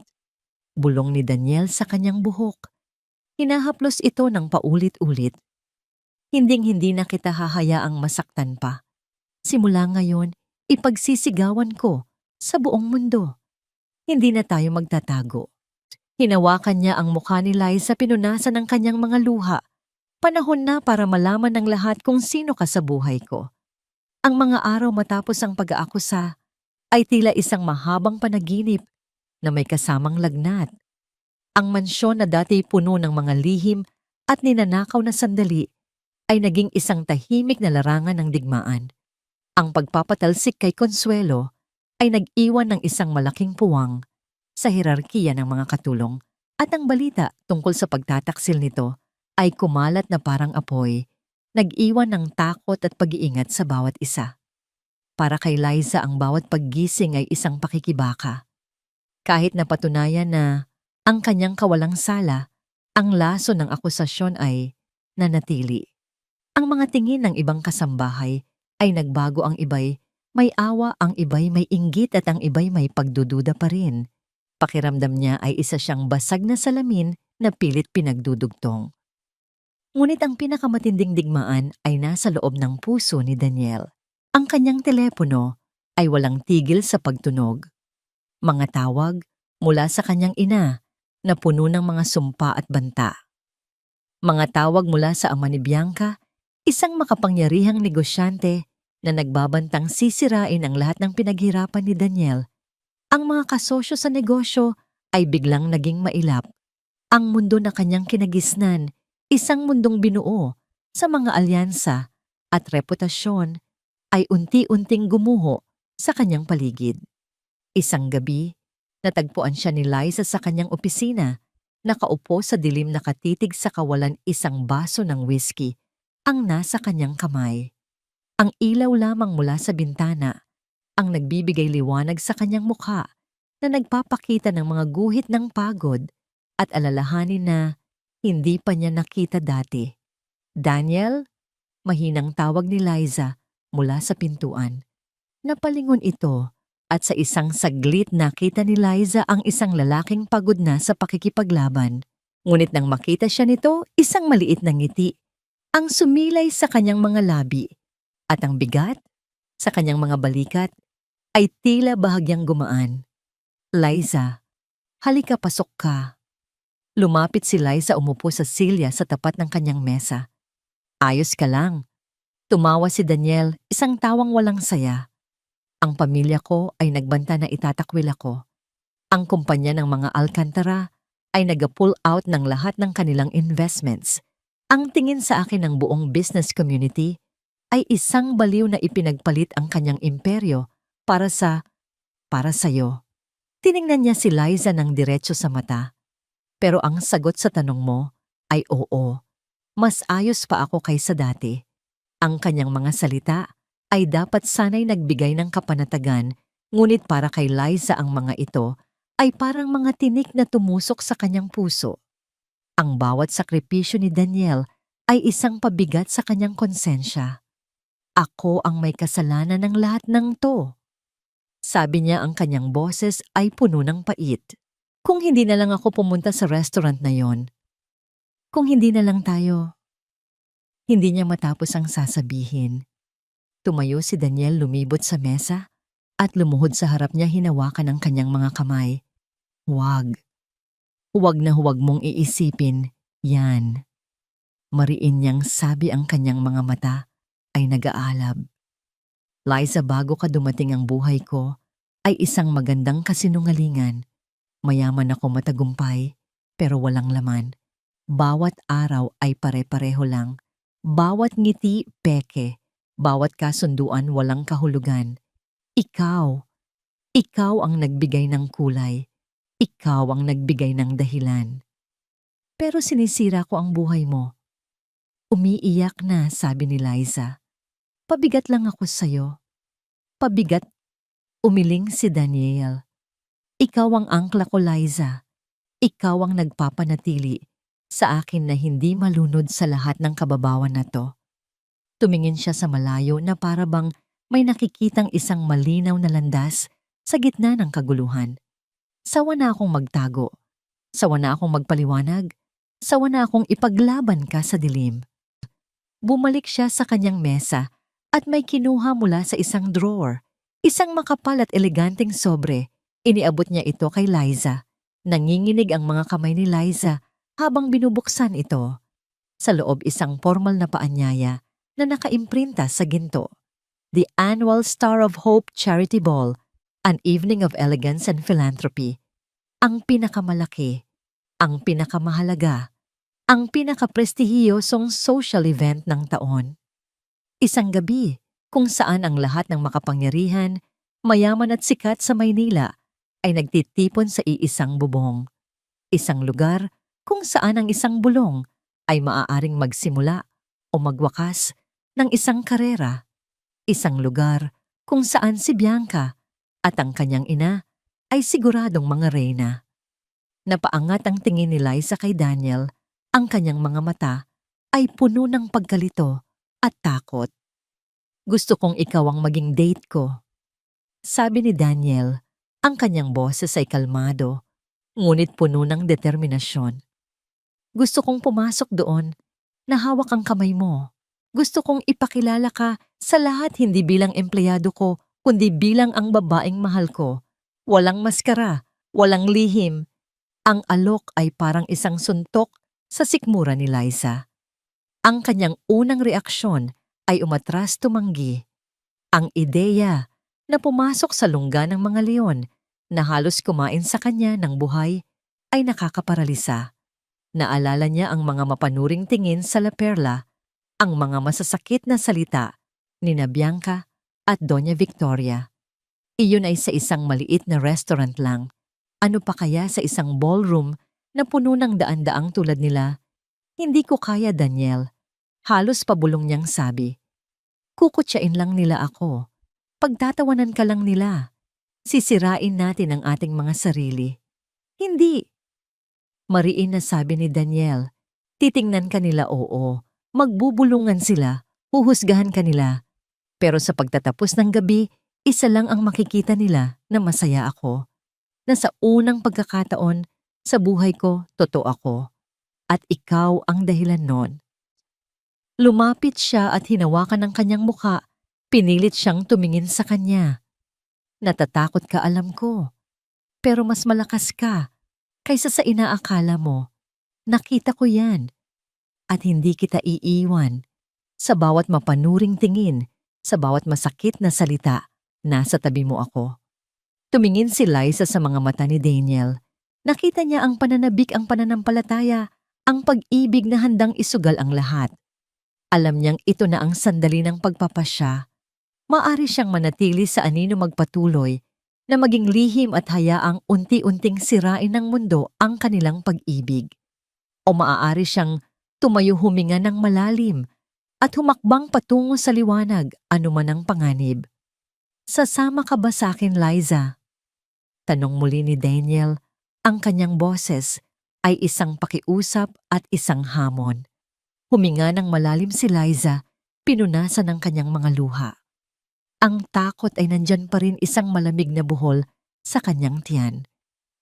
Bulong ni Daniel sa kanyang buhok. Hinahaplos ito ng paulit-ulit. Hinding-hindi na kita hahayaang masaktan pa. Simula ngayon, ipagsisigawan ko sa buong mundo. Hindi na tayo magtatago. Hinawakan niya ang mukha ni Liza, pinunasan ng kanyang mga luha. Panahon na para malaman ng lahat kung sino ka sa buhay ko. Ang mga araw matapos ang pag-aakusa ay tila isang mahabang panaginip na may kasamang lagnat. Ang mansyon na dati puno ng mga lihim at ninanakaw na sandali ay naging isang tahimik na larangan ng digmaan. Ang pagpapatalsik kay Consuelo ay nag-iwan ng isang malaking puwang sa hirarkiya ng mga katulong, at ang balita tungkol sa pagtataksil nito ay kumalat na parang apoy, nag-iwan ng takot at pag-iingat sa bawat isa. Para kay Liza, ang bawat paggising ay isang pakikibaka. Kahit napatunayan na ang kanyang kawalang sala, ang laso ng akusasyon ay nanatili. Ang mga tingin ng ibang kasambahay ay nagbago, ang iba'y may awa, ang iba'y may inggit at ang iba'y may pagdududa pa rin. Pakiramdam niya ay isa siyang basag na salamin na pilit pinagdudugtong. Ngunit ang pinakamatinding digmaan ay nasa loob ng puso ni Daniel. Ang kanyang telepono ay walang tigil sa pagtunog. Mga tawag mula sa kanyang ina na puno ng mga sumpa at banta. Mga tawag mula sa ama ni Bianca, isang makapangyarihang negosyante na nagbabantang sisirain ang lahat ng pinaghirapan ni Daniel. Ang mga kasosyo sa negosyo ay biglang naging mailap. Ang mundo na kanyang kinagisnan, isang mundong binuo sa mga alyansa at reputasyon, ay unti-unting gumuho sa kanyang paligid. Isang gabi, natagpuan siya ni Liza sa kanyang opisina, nakaupo sa dilim, nakatitig sa kawalan, isang baso ng whiskey ang nasa kanyang kamay. Ang ilaw lamang mula sa bintana ang nagbibigay liwanag sa kanyang mukha na nagpapakita ng mga guhit ng pagod at alalahanin na hindi pa niya nakita dati. "Daniel?" Mahinang tawag ni Liza mula sa pintuan. Napalingon ito at sa isang saglit nakita ni Liza ang isang lalaking pagod na sa pakikipaglaban. Ngunit nang makita siya nito, isang maliit na ngiti ang sumilay sa kanyang mga labi at ang bigat sa kanyang mga balikat ay tila bahagyang gumaan. "Liza, halika, pasok ka." Lumapit si Liza, umupo sa silya sa tapat ng kanyang mesa. "Ayos ka lang?" Tumawa si Daniel, isang tawang walang saya. "Ang pamilya ko ay nagbanta na itatakwil ako. Ang kumpanya ng mga Alcantara ay nag-pull out ng lahat ng kanilang investments. Ang tingin sa akin ng buong business community ay isang baliw na ipinagpalit ang kanyang imperyo para sa'yo." Tiningnan niya si Liza ng diretso sa mata. "Pero ang sagot sa tanong mo ay oo. Mas ayos pa ako kaysa dati." Ang kanyang mga salita ay dapat sana'y nagbigay ng kapanatagan, ngunit para kay Liza ang mga ito ay parang mga tinik na tumusok sa kanyang puso. Ang bawat sakripisyo ni Daniel ay isang pabigat sa kanyang konsensya. "Ako ang may kasalanan ng lahat ng to," sabi niya, ang kanyang boses ay puno ng pait. "Kung hindi na lang ako pumunta sa restaurant na yon. Kung hindi na lang tayo." Hindi niya matapos ang sasabihin. Tumayo si Daniel, lumibot sa mesa at lumuhod sa harap niya, hinawakan ang kanyang mga kamay. "Huwag. Huwag na huwag mong iisipin yan." Mariin niyang sabi, ang kanyang mga mata ay nag-aalab. "Liza, bago ka dumating ang buhay ko ay isang magandang kasinungalingan. Mayaman ako, matagumpay, pero walang laman. Bawat araw ay pare-pareho lang. Bawat ngiti, peke. Bawat kasunduan, walang kahulugan. Ikaw ang nagbigay ng kulay. Ikaw ang nagbigay ng dahilan. Pero sinisira ko ang buhay mo." "Umiiyak na," sabi ni Liza. "Pabigat lang ako sa'yo." "Pabigat?" Umiling si Daniel. "Ikaw ang angkla ko, Liza. Ikaw ang nagpapanatili sa akin na hindi malunod sa lahat ng kababawan na to." Tumingin siya sa malayo na para bang may nakikitang isang malinaw na landas sa gitna ng kaguluhan. "Sawa na akong magtago. Sawa na akong magpaliwanag. Sawa na akong ipaglaban ka sa dilim." Bumalik siya sa kanyang mesa at may kinuha mula sa isang drawer. Isang makapal at eleganteng sobre. Iniabot niya ito kay Liza. Nanginginig ang mga kamay ni Liza habang binubuksan ito. Sa loob, isang formal na paanyaya na nakaimprinta sa ginto. "The Annual Star of Hope Charity Ball, an evening of elegance and philanthropy." Ang pinakamalaki, ang pinakamahalaga, ang pinakaprestihiyosong social event ng taon. Isang gabi kung saan ang lahat ng makapangyarihan, mayaman at sikat sa Maynila ay nagtitipon sa iisang bubong. Isang lugar kung saan ang isang bulong ay maaaring magsimula o magwakas ng isang karera. Isang lugar kung saan si Bianca at ang kanyang ina ay siguradong mga reyna. Napaangat ang tingin ni Liza kay Daniel. Ang kanyang mga mata ay puno ng pagkalito at takot. Gusto kong ikaw ang maging date ko. Sabi ni Daniel, ang kanyang boses ay kalmado, ngunit puno ng determinasyon. Gusto kong pumasok doon, na hawak ang kamay mo. Gusto kong ipakilala ka sa lahat hindi bilang empleyado ko, kundi bilang ang babaeng mahal ko. Walang maskara, walang lihim. Ang alok ay parang isang suntok sa sikmura ni Liza. Ang kanyang unang reaksyon ay umatras tumanggi. Ang ideya na pumasok sa lungga ng mga leon na halos kumain sa kanya ng buhay ay nakakaparalisa. Naalala niya ang mga mapanuring tingin sa La Perla, ang mga masasakit na salita ni na Bianca at Doña Victoria. Iyon ay sa isang maliit na restaurant lang. Ano pa kaya sa isang ballroom na puno ng daan-daang tulad nila? Hindi ko kaya, Daniel. Halos pabulong niyang sabi. Kukutsain lang nila ako. Pagtatawanan ka lang nila. Sisirain natin ang ating mga sarili. Hindi. Mariin na sabi ni Daniel. Titingnan ka nila, oo. Magbubulungan sila. Huhusgahan ka nila. Pero sa pagtatapos ng gabi, isa lang ang makikita nila na masaya ako. Na sa unang pagkakataon, sa buhay ko, totoo ako. At ikaw ang dahilan nun. Lumapit siya at hinawakan ang kanyang mukha. Pinilit siyang tumingin sa kanya. Natatakot ka, alam ko. Pero mas malakas ka kaysa sa inaakala mo. Nakita ko yan. At hindi kita iiwan. Sa bawat mapanuring tingin, sa bawat masakit na salita, nasa tabi mo ako. Tumingin si Liza sa mga mata ni Daniel. Nakita niya ang pananabik, ang pananampalataya, ang pag-ibig na handang isugal ang lahat. Alam niyang ito na ang sandali ng pagpapasya. Maari siyang manatili sa anino magpatuloy na maging lihim at hayaang unti-unting sirain ng mundo ang kanilang pag-ibig. O maaari siyang tumayo huminga ng malalim at humakbang patungo sa liwanag anuman ang panganib. Sasama ka ba sa akin, Liza? Tanong muli ni Daniel, ang kanyang boses ay isang pakiusap at isang hamon. Huminga ng malalim si Liza, pinunasan ng kanyang mga luha. Ang takot ay nandyan pa rin isang malamig na buhol sa kanyang tiyan.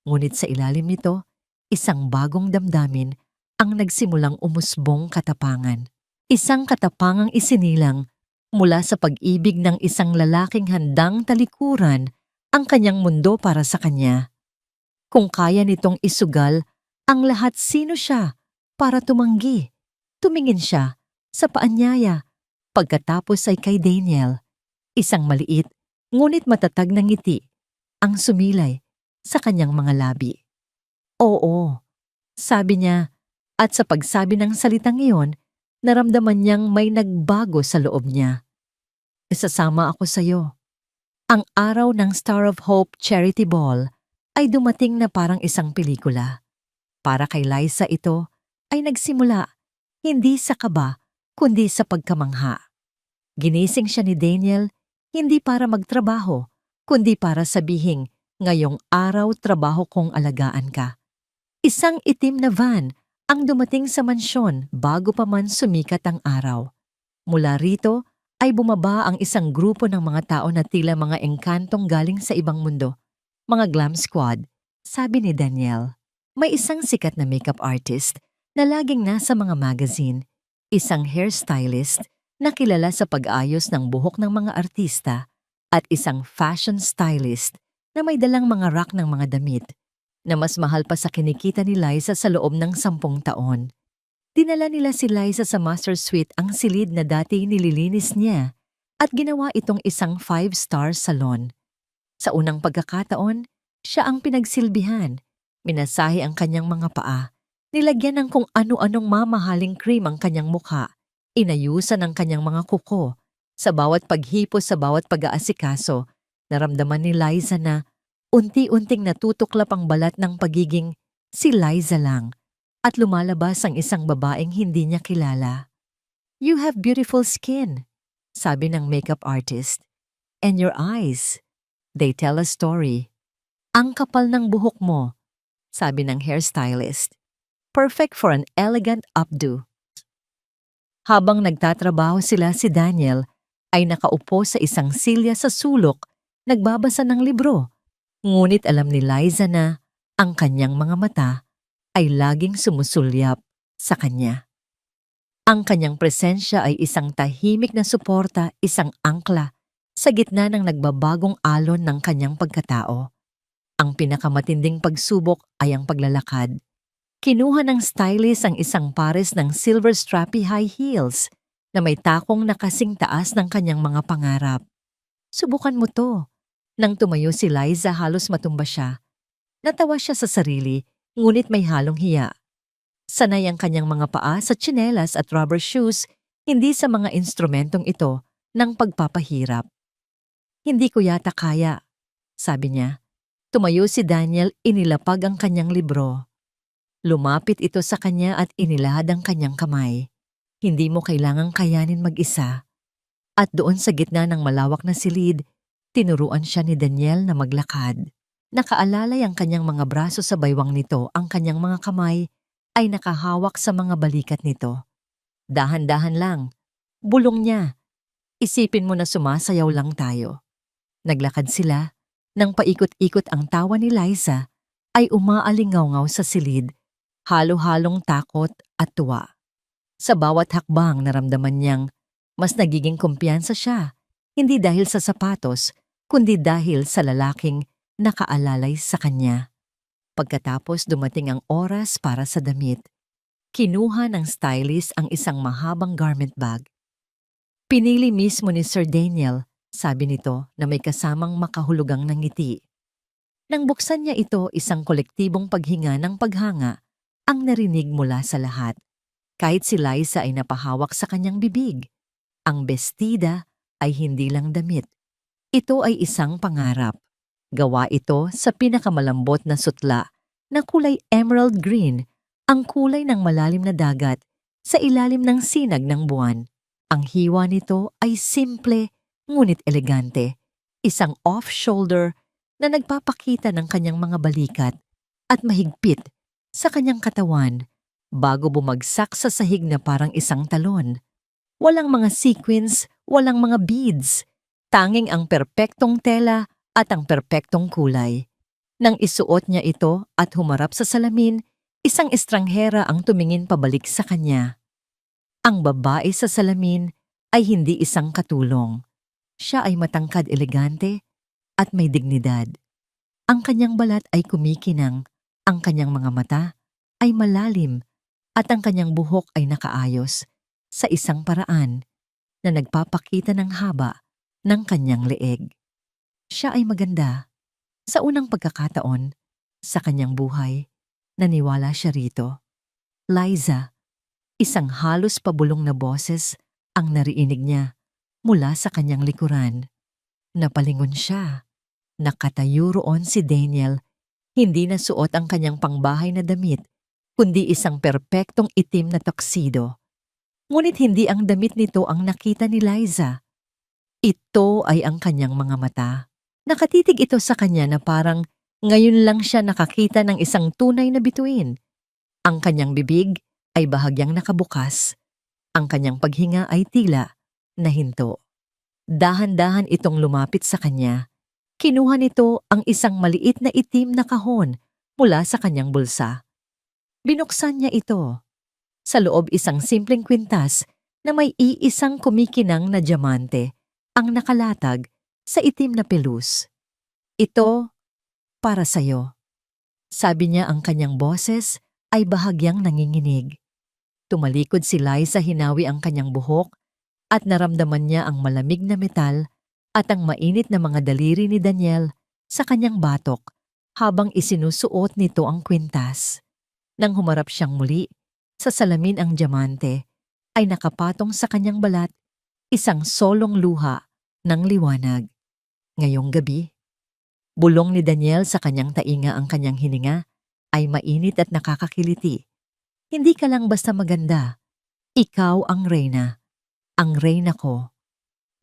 Ngunit sa ilalim nito, isang bagong damdamin ang nagsimulang umusbong katapangan. Isang katapangang isinilang mula sa pag-ibig ng isang lalaking handang talikuran ang kanyang mundo para sa kanya. Kung kaya nitong isugal ang lahat, sino siya para tumanggi? Tumingin siya sa paanyaya. Pagkatapos ay kay Daniel. Isang maliit, ngunit matatag na ngiti ang sumilay sa kanyang mga labi. Oo, sabi niya, at sa pagsabi ng salitang iyon, naramdaman niyang may nagbago sa loob niya. Isasama ako sa iyo. Ang araw ng Star of Hope Charity Ball ay dumating na parang isang pelikula. Para kay Liza ito ay nagsimula hindi sa kaba kundi sa pagkamangha. Ginising siya ni Daniel hindi para magtrabaho, kundi para sabihing, ngayong araw trabaho kong alagaan ka. Isang itim na van ang dumating sa mansyon bago pa man sumikat ang araw. Mula rito ay bumaba ang isang grupo ng mga tao na tila mga engkantong galing sa ibang mundo. Mga glam squad, sabi ni Daniel. May isang sikat na makeup artist na laging nasa mga magazine, isang hairstylist na kilala sa pag-ayos ng buhok ng mga artista at isang fashion stylist na may dalang mga rack ng mga damit na mas mahal pa sa kinikita ni Liza sa loob ng 10 taon. Dinala nila si Liza sa master suite ang silid na dati nililinis niya at ginawa itong isang 5-star salon. Sa unang pagkakataon, siya ang pinagsilbihan. Minasahe ang kanyang mga paa. Nilagyan ng kung ano-anong mamahaling cream ang kanyang mukha. Inayusan ang kanyang mga kuko. Sa bawat paghipos, sa bawat pag-aasikaso, naramdaman ni Liza na unti-unting natutuklap ang balat ng pagiging si Liza lang at lumalabas ang isang babaeng hindi niya kilala. You have beautiful skin, sabi ng makeup artist. And your eyes, they tell a story. Ang kapal ng buhok mo, sabi ng hairstylist. Perfect for an elegant updo. Habang nagtatrabaho sila si Daniel ay nakaupo sa isang silya sa sulok, nagbabasa ng libro. Ngunit alam ni Liza na ang kanyang mga mata ay laging sumusulyap sa kanya. Ang kanyang presensya ay isang tahimik na suporta, isang angkla sa gitna ng nagbabagong alon ng kanyang pagkatao. Ang pinakamatinding pagsubok ay ang paglalakad. Kinuha ng stylist ang isang pares ng silver strappy high heels na may takong na kasing taas ng kanyang mga pangarap. Subukan mo to. Nang tumayo si Liza, halos matumba siya. Natawa siya sa sarili, ngunit may halong hiya. Sanay ang kanyang mga paa sa tsinelas at rubber shoes, hindi sa mga instrumentong ito ng pagpapahirap. Hindi ko yata kaya, sabi niya. Tumayo si Daniel, inilapag ang kanyang libro. Lumapit ito sa kanya at inilahad ang kanyang kamay. Hindi mo kailangang kayanin mag-isa. At doon sa gitna ng malawak na silid, tinuruan siya ni Daniel na maglakad. Nakaalalay ang kanyang mga braso sa baywang nito, ang kanyang mga kamay ay nakahawak sa mga balikat nito. Dahan-dahan lang. Bulong niya. Isipin mo na sumasayaw lang tayo. Naglakad sila. Nang paikot-ikot ang tawa ni Liza, ay umaalingaw-ngaw sa silid, halo-halong takot at tuwa. Sa bawat hakbang naramdaman niyang mas nagiging kumpiyansa siya, hindi dahil sa sapatos, kundi dahil sa lalaking nakaalalay sa kanya. Pagkatapos dumating ang oras para sa damit. Kinuha ng stylist ang isang mahabang garment bag. Pinili mismo ni Sir Daniel, sabi nito na may kasamang makahulugang ng ngiti. Nang buksan niya ito, isang kolektibong paghinga ng paghanga ang narinig mula sa lahat. Kahit si Liza ay napahawak sa kanyang bibig. Ang bestida ay hindi lang damit. Ito ay isang pangarap. Gawa ito sa pinakamalambot na sutla na kulay emerald green, ang kulay ng malalim na dagat sa ilalim ng sinag ng buwan. Ang hiwa nito ay simple ngunit elegante, isang off-shoulder na nagpapakita ng kanyang mga balikat at mahigpit sa kanyang katawan bago bumagsak sa sahig na parang isang talon. Walang mga sequins, walang mga beads, tanging ang perpektong tela at ang perpektong kulay. Nang isuot niya ito at humarap sa salamin, isang estranghera ang tumingin pabalik sa kanya. Ang babae sa salamin ay hindi isang katulong. Siya ay matangkad, elegante at may dignidad. Ang kanyang balat ay kumikinang, ang kanyang mga mata ay malalim at ang kanyang buhok ay nakaayos sa isang paraan na nagpapakita ng haba ng kanyang leeg. Siya ay maganda. Sa unang pagkakataon, sa kanyang buhay, naniwala siya rito. Liza, isang halos pabulong na boses ang nariinig niya mula sa kanyang likuran. Napalingon siya. Nakatayo roon si Daniel. Hindi na suot ang kanyang pangbahay na damit, kundi isang perpektong itim na tuxedo. Ngunit hindi ang damit nito ang nakita ni Liza. Ito ay ang kanyang mga mata. Nakatitig ito sa kanya na parang ngayon lang siya nakakita ng isang tunay na bituin. Ang kanyang bibig ay bahagyang nakabukas. Ang kanyang paghinga ay tila nahinto. Dahan-dahan itong lumapit sa kanya. Kinuha nito ang isang maliit na itim na kahon mula sa kanyang bulsa. Binuksan niya ito. Sa loob isang simpleng kwintas na may iisang kumikinang na diamante ang nakalatag sa itim na pelus. Ito para sa'yo. Sabi niya, ang kanyang boses ay bahagyang nanginginig. Tumalikod si Liza, hinawi ang kanyang buhok at naramdaman niya ang malamig na metal at ang mainit na mga daliri ni Daniel sa kanyang batok habang isinusuot nito ang kwintas. Nang humarap siyang muli, sa salamin ang diamante ay nakapatong sa kanyang balat, isang solong luha ng liwanag. Ngayong gabi, bulong ni Daniel sa kanyang tainga, ang kanyang hininga ay mainit at nakakakiliti. Hindi ka lang basta maganda. Ikaw ang reyna. Ang reyna ko.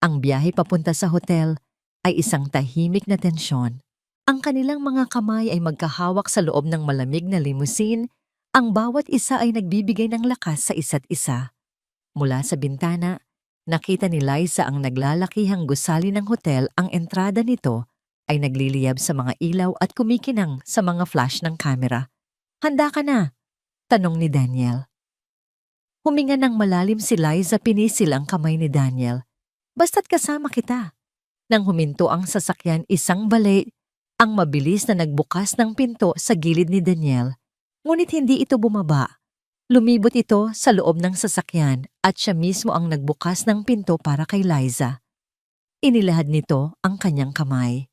Ang biyahe papunta sa hotel ay isang tahimik na tensyon. Ang kanilang mga kamay ay magkahawak sa loob ng malamig na limousine. Ang bawat isa ay nagbibigay ng lakas sa isa't isa. Mula sa bintana, Nakita ni Liza ang naglalakihang gusali ng hotel. Ang entrada nito ay nagliliyab sa mga ilaw at kumikinang sa mga flash ng kamera. "Handa ka na?" tanong ni Daniel. Huminga ng malalim si Liza, pinisil ang kamay ni Daniel. "Basta't kasama kita." Nang huminto ang sasakyan, isang balay ang mabilis na nagbukas ng pinto sa gilid ni Daniel. Ngunit hindi ito bumaba. Lumibot ito sa loob ng sasakyan at siya mismo ang nagbukas ng pinto para kay Liza. Inilahad nito ang kanyang kamay.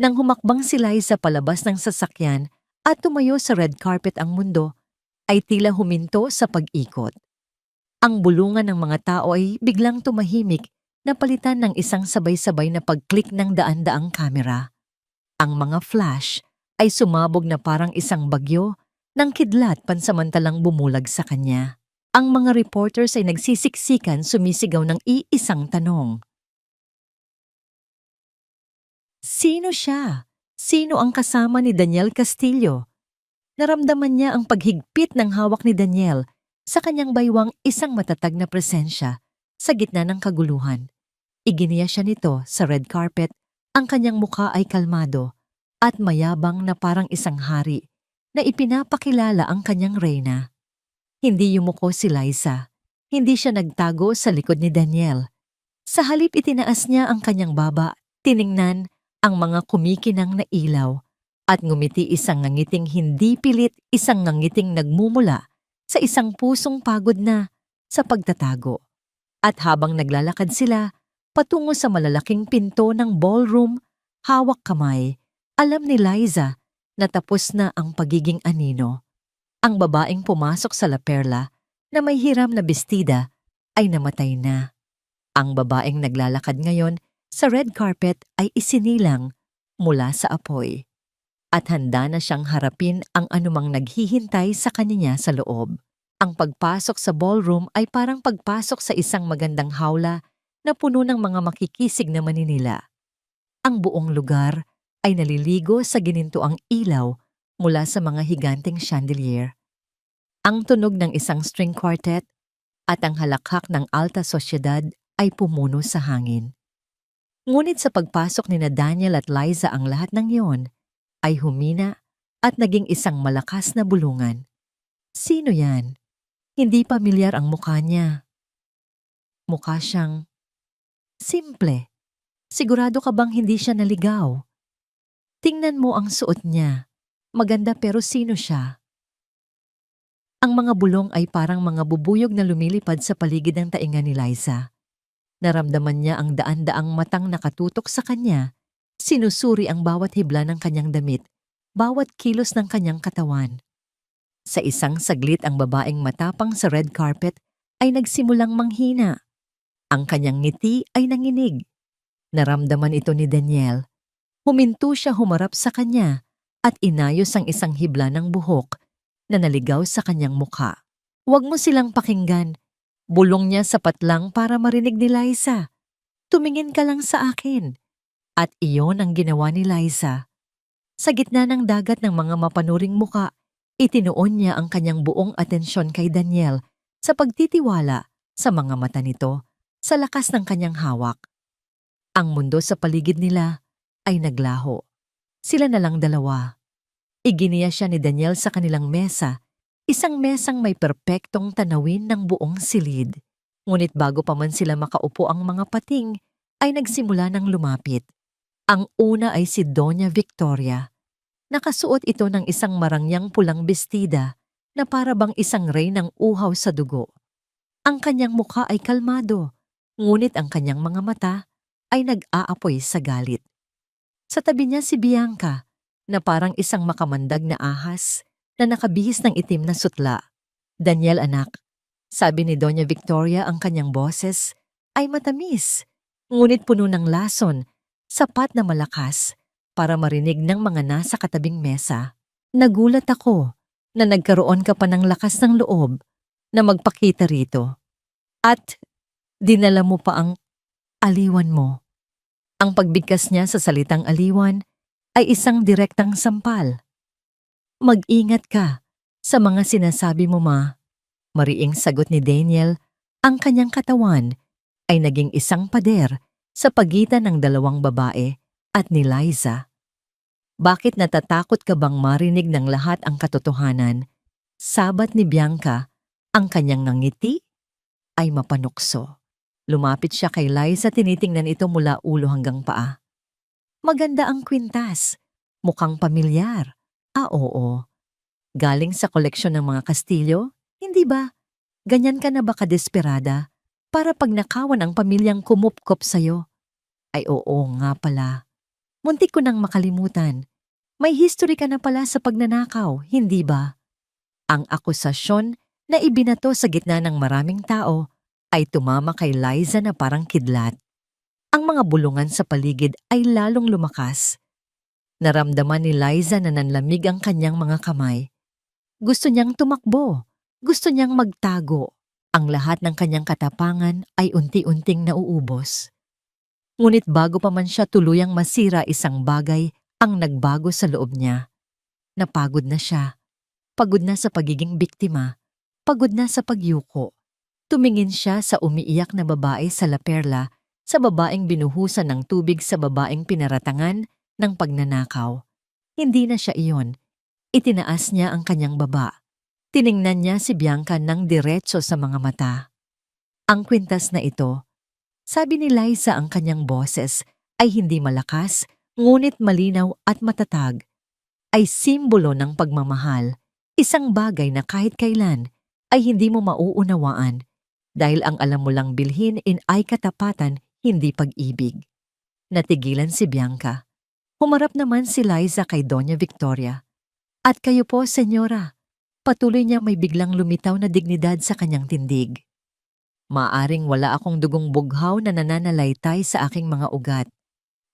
Nang humakbang si Liza palabas ng sasakyan at tumayo sa red carpet, ang mundo ay tila huminto sa pag-ikot. Ang bulungan ng mga tao ay biglang tumahimik, napalitan ng isang sabay-sabay na pag-click ng daan-daang kamera. Ang mga flash ay sumabog na parang isang bagyo ng kidlat, pansamantalang bumulag sa kanya. Ang mga reporters ay nagsisiksikan, sumisigaw ng iisang tanong. Sino siya? Sino ang kasama ni Daniel Castillo? Naramdaman niya ang paghigpit ng hawak ni Daniel sa kanyang baywang, isang matatag na presensya sa gitna ng kaguluhan. Iginiya siya nito sa red carpet. Ang kanyang mukha ay kalmado at mayabang na parang isang hari na ipinapakilala ang kanyang reyna. Hindi yumuko si Liza. Hindi siya nagtago sa likod ni Daniel. Sa halip, itinaas niya ang kanyang baba, tiningnan ang mga kumikinang na ilaw at ngumiti, isang ngangiting hindi pilit, isang ngangiting nagmumula sa isang pusong pagod na sa pagtatago. At habang naglalakad sila patungo sa malalaking pinto ng ballroom, hawak kamay, alam ni Liza na tapos na ang pagiging anino. Ang babaeng pumasok sa La Perla na may hiram na bestida ay namatay na. Ang babaeng naglalakad ngayon sa red carpet ay isinilang mula sa apoy. At handa na siyang harapin ang anumang naghihintay sa kanya sa loob. Ang pagpasok sa ballroom ay parang pagpasok sa isang magandang hawla na puno ng mga makikisig na maninila. Ang buong lugar ay naliligo sa ginintuang ilaw mula sa mga higanteng chandelier. Ang tunog ng isang string quartet at ang halakhak ng alta sosyedad ay pumuno sa hangin. Ngunit sa pagpasok ni Daniel at Liza, ang lahat ng iyon ay humina at naging isang malakas na bulungan. Sino yan? Hindi pamilyar ang mukha niya. Mukha siyang simple. Sigurado ka bang hindi siya naligaw? Tingnan mo ang suot niya. Maganda, pero sino siya? Ang mga bulong ay parang mga bubuyog na lumilipad sa paligid ng tainga ni Liza. Naramdaman niya ang daan-daang matang nakatutok sa kanya. Sinusuri ang bawat hibla ng kanyang damit, bawat kilos ng kanyang katawan. Sa isang saglit, ang babaeng matapang sa red carpet ay nagsimulang manghina. Ang kanyang ngiti ay nanginig. Naramdaman ito ni Daniel. Huminto siya, humarap sa kanya at inayos ang isang hibla ng buhok na naligaw sa kanyang mukha. "Huwag mo silang pakinggan," bulong niya sapat lang para marinig ni Liza. "Tumingin ka lang sa akin." At iyon ang ginawa ni Liza. Sa gitna ng dagat ng mga mapanuring muka, itinuon niya ang kanyang buong atensyon kay Daniel sa pagtitiwala sa mga mata nito, sa lakas ng kanyang hawak. Ang mundo sa paligid nila ay naglaho. Sila na lang dalawa. Iginiya siya ni Daniel sa kanilang mesa, isang mesang may perpektong tanawin ng buong silid. Ngunit bago pa man sila makaupo, ang mga pating ay nagsimula ng lumapit. Ang una ay si Doña Victoria. Nakasuot ito ng isang marangyang pulang bestida na para bang isang reynang uhaw sa dugo. Ang kanyang mukha ay kalmado, ngunit ang kanyang mga mata ay nag-aapoy sa galit. Sa tabi niya si Bianca, na parang isang makamandag na ahas na nakabihis ng itim na sutla. "Daniel, anak," sabi ni Doña Victoria, ang kanyang boses ay matamis, ngunit puno ng lason, sapat na malakas para marinig ng mga nasa katabing mesa. "Nagulat ako na nagkaroon ka pa ng lakas ng loob na magpakita rito. At dinala mo pa ang aliwan mo." Ang pagbigkas niya sa salitang aliwan ay isang direktang sampal. "Mag-ingat ka sa mga sinasabi mo, ma." Mariing sagot ni Daniel. Ang kanyang katawan ay naging isang pader sa pagitan ng dalawang babae at ni Liza. Bakit natatakot ka bang marinig ng lahat ang katotohanan? Sabat ni Bianca, ang kanyang ngiti ay mapanukso. Lumapit siya kay Liza, tinitingnan ito mula ulo hanggang paa. Maganda ang kwintas. Mukhang pamilyar. Oo. Galing sa koleksyon ng mga kastilyo? Hindi ba? Ganyan ka na ba kadesperada para pagnakawan ang pamilyang kumupkop sa'yo? Ay oo nga pala. Muntik ko nang makalimutan. May history ka na pala sa pagnanakaw, hindi ba? Ang akusasyon na ibinato sa gitna ng maraming tao ay tumama kay Liza na parang kidlat. Ang mga bulungan sa paligid ay lalong lumakas. Naramdaman ni Liza na nanlamig ang kanyang mga kamay. Gusto niyang tumakbo. Gusto niyang magtago. Ang lahat ng kanyang katapangan ay unti-unting nauubos. Ngunit bago pa man siya tuluyang masira, isang bagay ang nagbago sa loob niya. Napagod na siya. Pagod na sa pagiging biktima. Pagod na sa pagyuko. Tumingin siya sa umiiyak na babae sa La Perla, sa babaeng binuhusan ng tubig, sa babaeng pinaratangan ng pagnanakaw. Hindi na siya iyon. Itinaas niya ang kanyang baba. Tiningnan niya si Bianca ng diretso sa mga mata. Ang kwintas na ito, sabi ni Liza, ang kanyang boses ay hindi malakas, ngunit malinaw at matatag. Ay simbolo ng pagmamahal, isang bagay na kahit kailan ay hindi mo mauunawaan dahil ang alam mo lang bilhin ay katapatan, hindi pag-ibig. Natigilan si Bianca. Humarap naman si Liza kay Doña Victoria. At kayo po, senyora. Patuloy niya may biglang lumitaw na dignidad sa kanyang tindig. Maaring wala akong dugong bughaw na nananalaytay sa aking mga ugat.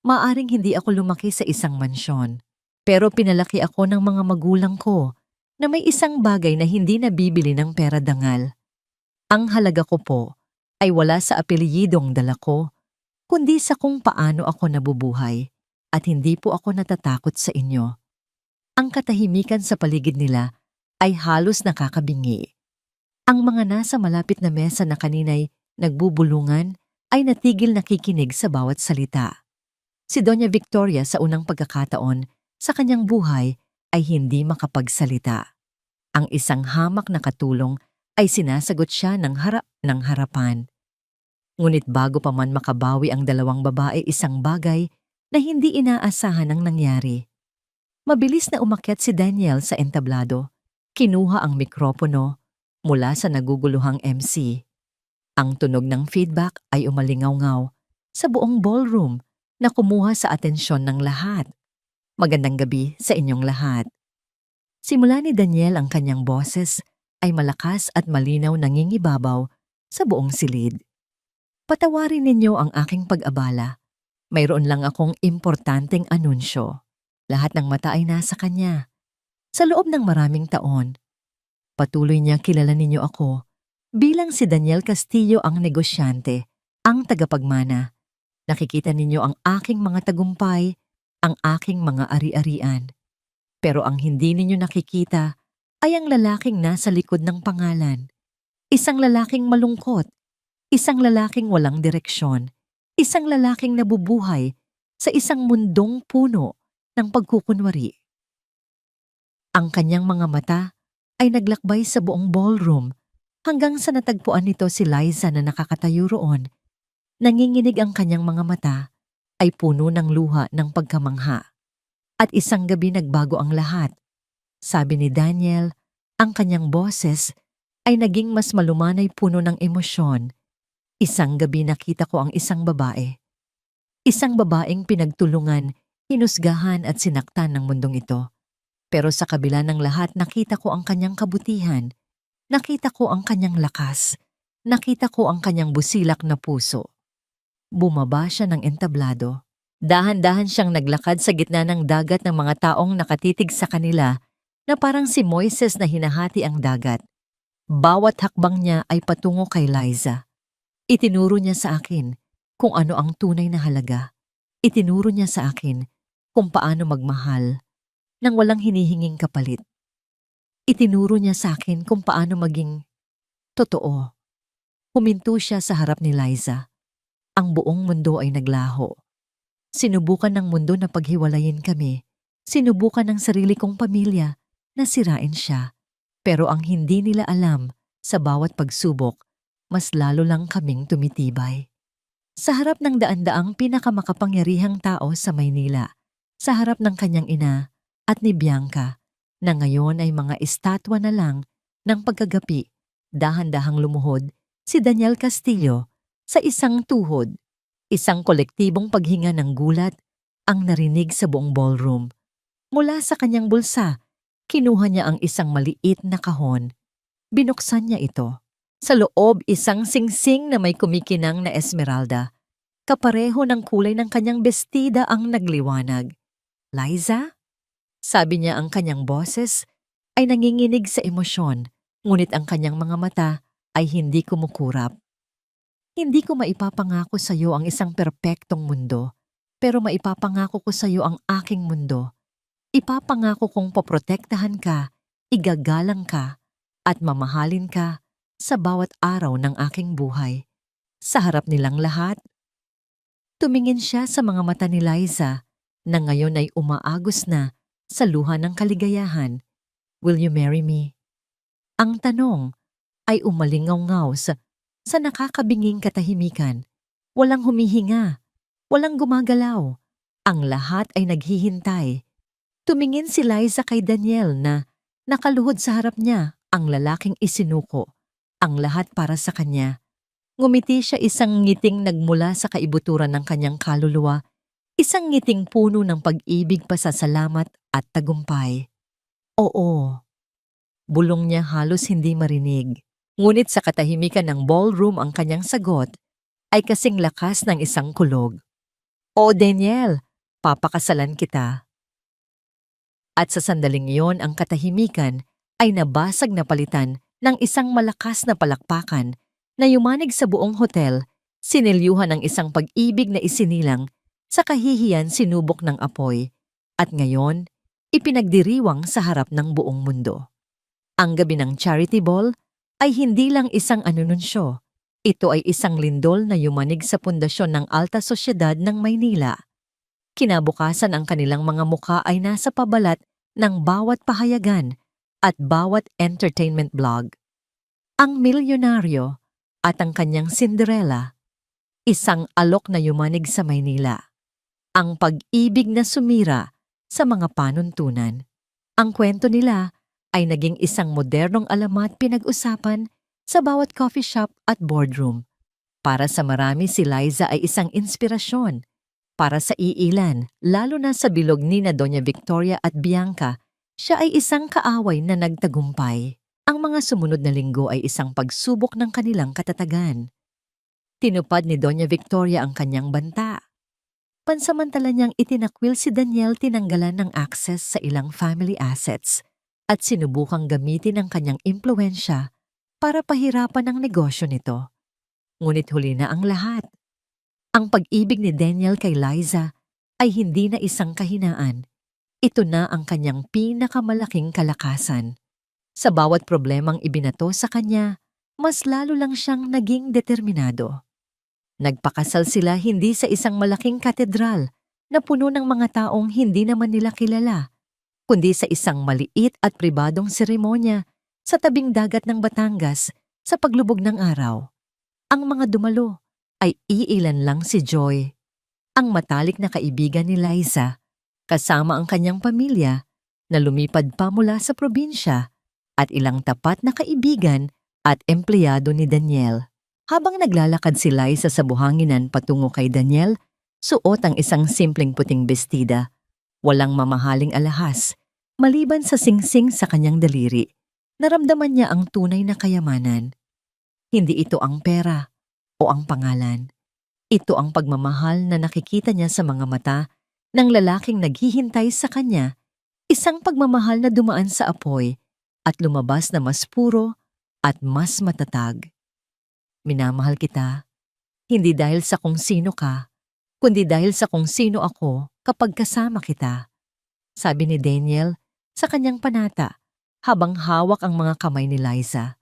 Maaring hindi ako lumaki sa isang mansyon. Pero pinalaki ako ng mga magulang ko na may isang bagay na hindi nabibili ng pera dangal. Ang halaga ko po ay wala sa apelyidong dala ko, kundi sa kung paano ako nabubuhay, at hindi po ako natatakot sa inyo. Ang katahimikan sa paligid nila ay halos nakakabingi. Ang mga nasa malapit na mesa na kanina'y nagbubulungan ay natigil nakikinig sa bawat salita. Si Doña Victoria sa unang pagkakataon sa kanyang buhay ay hindi makapagsalita. Ang isang hamak na katulong ay sinasagot siya ng harapan. Ngunit bago pa man makabawi ang dalawang babae, isang bagay na hindi inaasahan ang nangyari. Mabilis na umakyat si Daniel sa entablado. Kinuha ang mikropono mula sa naguguluhang MC. Ang tunog ng feedback ay umalingaw-ngaw sa buong ballroom na kumuha sa atensyon ng lahat. Magandang gabi sa inyong lahat. Simula ni Daniel, ang kanyang boses ay malakas at malinaw, nangingibabaw sa buong silid. Patawarin ninyo ang aking pag-abala. Mayroon lang akong importanteng anunsyo. Lahat ng mata ay nasa kanya. Sa loob ng maraming taon, patuloy niya kilala ninyo ako bilang si Daniel Castillo, ang negosyante, ang tagapagmana. Nakikita ninyo ang aking mga tagumpay, ang aking mga ari-arian. Pero ang hindi ninyo nakikita ay ang lalaking nasa likod ng pangalan. Isang lalaking malungkot, isang lalaking walang direksyon, isang lalaking nabubuhay sa isang mundong puno ng pagkukunwari. Ang kanyang mga mata ay naglakbay sa buong ballroom hanggang sa natagpuan nito si Liza na nakakatayo roon. Nanginginig ang kanyang mga mata ay puno ng luha ng pagkamangha. At isang gabi nagbago ang lahat. Sabi ni Daniel, ang kanyang boses ay naging mas malumanay, puno ng emosyon. Isang gabi nakita ko ang isang babae. Isang babaeng pinagtulungan, hinusgahan at sinaktan ng mundong ito. Pero sa kabila ng lahat, nakita ko ang kanyang kabutihan. Nakita ko ang kanyang lakas. Nakita ko ang kanyang busilak na puso. Bumaba siya ng entablado. Dahan-dahan siyang naglakad sa gitna ng dagat ng mga taong nakatitig sa kanila na parang si Moises na hinahati ang dagat. Bawat hakbang niya ay patungo kay Liza. Itinuro niya sa akin kung ano ang tunay na halaga. Itinuro niya sa akin kung paano magmahal nang walang hinihinging kapalit. Itinuro niya sa akin kung paano maging totoo. Huminto siya sa harap ni Liza. ang buong mundo ay naglaho. Sinubukan ng mundo na paghiwalayin kami. Sinubukan ng sarili kong pamilya na sirain siya. Pero ang hindi nila alam, sa bawat pagsubok, mas lalo lang kaming tumitibay. Sa harap ng daan-daang pinakamakapangyarihang tao sa Maynila, sa harap ng kanyang ina at ni Bianca, na ngayon ay mga estatwa na lang ng pagkagapi, dahan-dahang lumuhod si Daniel Castillo sa isang tuhod. Isang kolektibong paghinga ng gulat ang narinig sa buong ballroom. Mula sa kanyang bulsa, kinuha niya ang isang maliit na kahon. Binuksan niya ito. Sa loob, isang singsing na may kumikinang na esmeralda. Kapareho ng kulay ng kanyang bestida ang nagliwanag. "Liza?" Sabi niya, ang kanyang boses ay nanginginig sa emosyon, ngunit ang kanyang mga mata ay hindi kumukurap. "Hindi ko maipapangako sa iyo ang isang perpektong mundo, pero maipapangako ko sa iyo ang aking mundo. Ipapangako kong poprotektahan ka, igagalang ka, at mamahalin ka sa bawat araw ng aking buhay." Sa harap nilang lahat, tumingin siya sa mga mata ni Liza na ngayon ay umaagos na sa luha ng kaligayahan. "Will you marry me?" Ang tanong ay umalingaw-ngaw sa nakakabinging katahimikan. Walang humihinga, walang gumagalaw. Ang lahat ay naghihintay. Tumingin si Liza kay Daniel na nakaluhod sa harap niya, ang lalaking isinuko. Ang lahat para sa kanya. Ngumiti siya, isang ngiting nagmula sa kaibuturan ng kanyang kaluluwa, isang ngiting puno ng pag-ibig, pasasalamat at tagumpay. "Oo." Bulong niya, halos hindi marinig. Ngunit sa katahimikan ng ballroom, ang kanyang sagot ay kasing lakas ng isang kulog. "O Daniel, papakasalan kita." At sa sandaling iyon, ang katahimikan ay nabasag na palitan ng isang malakas na palakpakan na yumanig sa buong hotel, sinilyuhan ng isang pag-ibig na isinilang, sa kahihiyan sinubok ng apoy, at ngayon, ipinagdiriwang sa harap ng buong mundo. Ang gabi ng charity ball ay hindi lang isang anunsyo. Ito ay isang lindol na yumanig sa pundasyon ng alta sosyedad ng Maynila. Kinabukasan, ang kanilang mga mukha ay nasa pabalat ng bawat pahayagan at bawat entertainment blog. Ang milyonaryo at ang kanyang Cinderella, isang alok na yumanig sa Maynila. Ang pag-ibig na sumira sa mga panuntunan. Ang kwento nila ay naging isang modernong alamat, pinag-usapan sa bawat coffee shop at boardroom. Para sa marami, si Liza ay isang inspirasyon. Para sa iilan, lalo na sa bilog ni na Doña Victoria at Bianca, siya ay isang kaaway na nagtagumpay. Ang mga sumunod na linggo ay isang pagsubok ng kanilang katatagan. Tinupad ni Doña Victoria ang kanyang banta. Pansamantala niyang itinakwil si Daniel, tinanggalan ng access sa ilang family assets at sinubukang gamitin ang kanyang impluwensya para pahirapan ang negosyo nito. Ngunit huli na ang lahat. Ang pag-ibig ni Daniel kay Liza ay hindi na isang kahinaan. Ito na ang kanyang pinakamalaking kalakasan. Sa bawat problemang ibinato sa kanya, mas lalo lang siyang naging determinado. Nagpakasal sila hindi sa isang malaking katedral na puno ng mga taong hindi naman nila kilala, kundi sa isang maliit at pribadong seremonya sa tabing dagat ng Batangas sa paglubog ng araw. Ang mga dumalo ay iilan lang: si Joy, ang matalik na kaibigan ni Liza, kasama ang kanyang pamilya na lumipad pa mula sa probinsya, at ilang tapat na kaibigan at empleyado ni Daniel. Habang naglalakad si Liza sa buhanginan patungo kay Daniel, suot ang isang simpleng puting bestida. Walang mamahaling alahas, maliban sa singsing sa kanyang daliri. Naramdaman niya ang tunay na kayamanan. Hindi ito ang pera o ang pangalan. Ito ang pagmamahal na nakikita niya sa mga mata ng lalaking naghihintay sa kanya, isang pagmamahal na dumaan sa apoy at lumabas na mas puro at mas matatag. Minamahal kita, hindi dahil sa kung sino ka, kundi dahil sa kung sino ako kapag kasama kita, sabi ni Daniel sa kanyang panata habang hawak ang mga kamay ni Liza.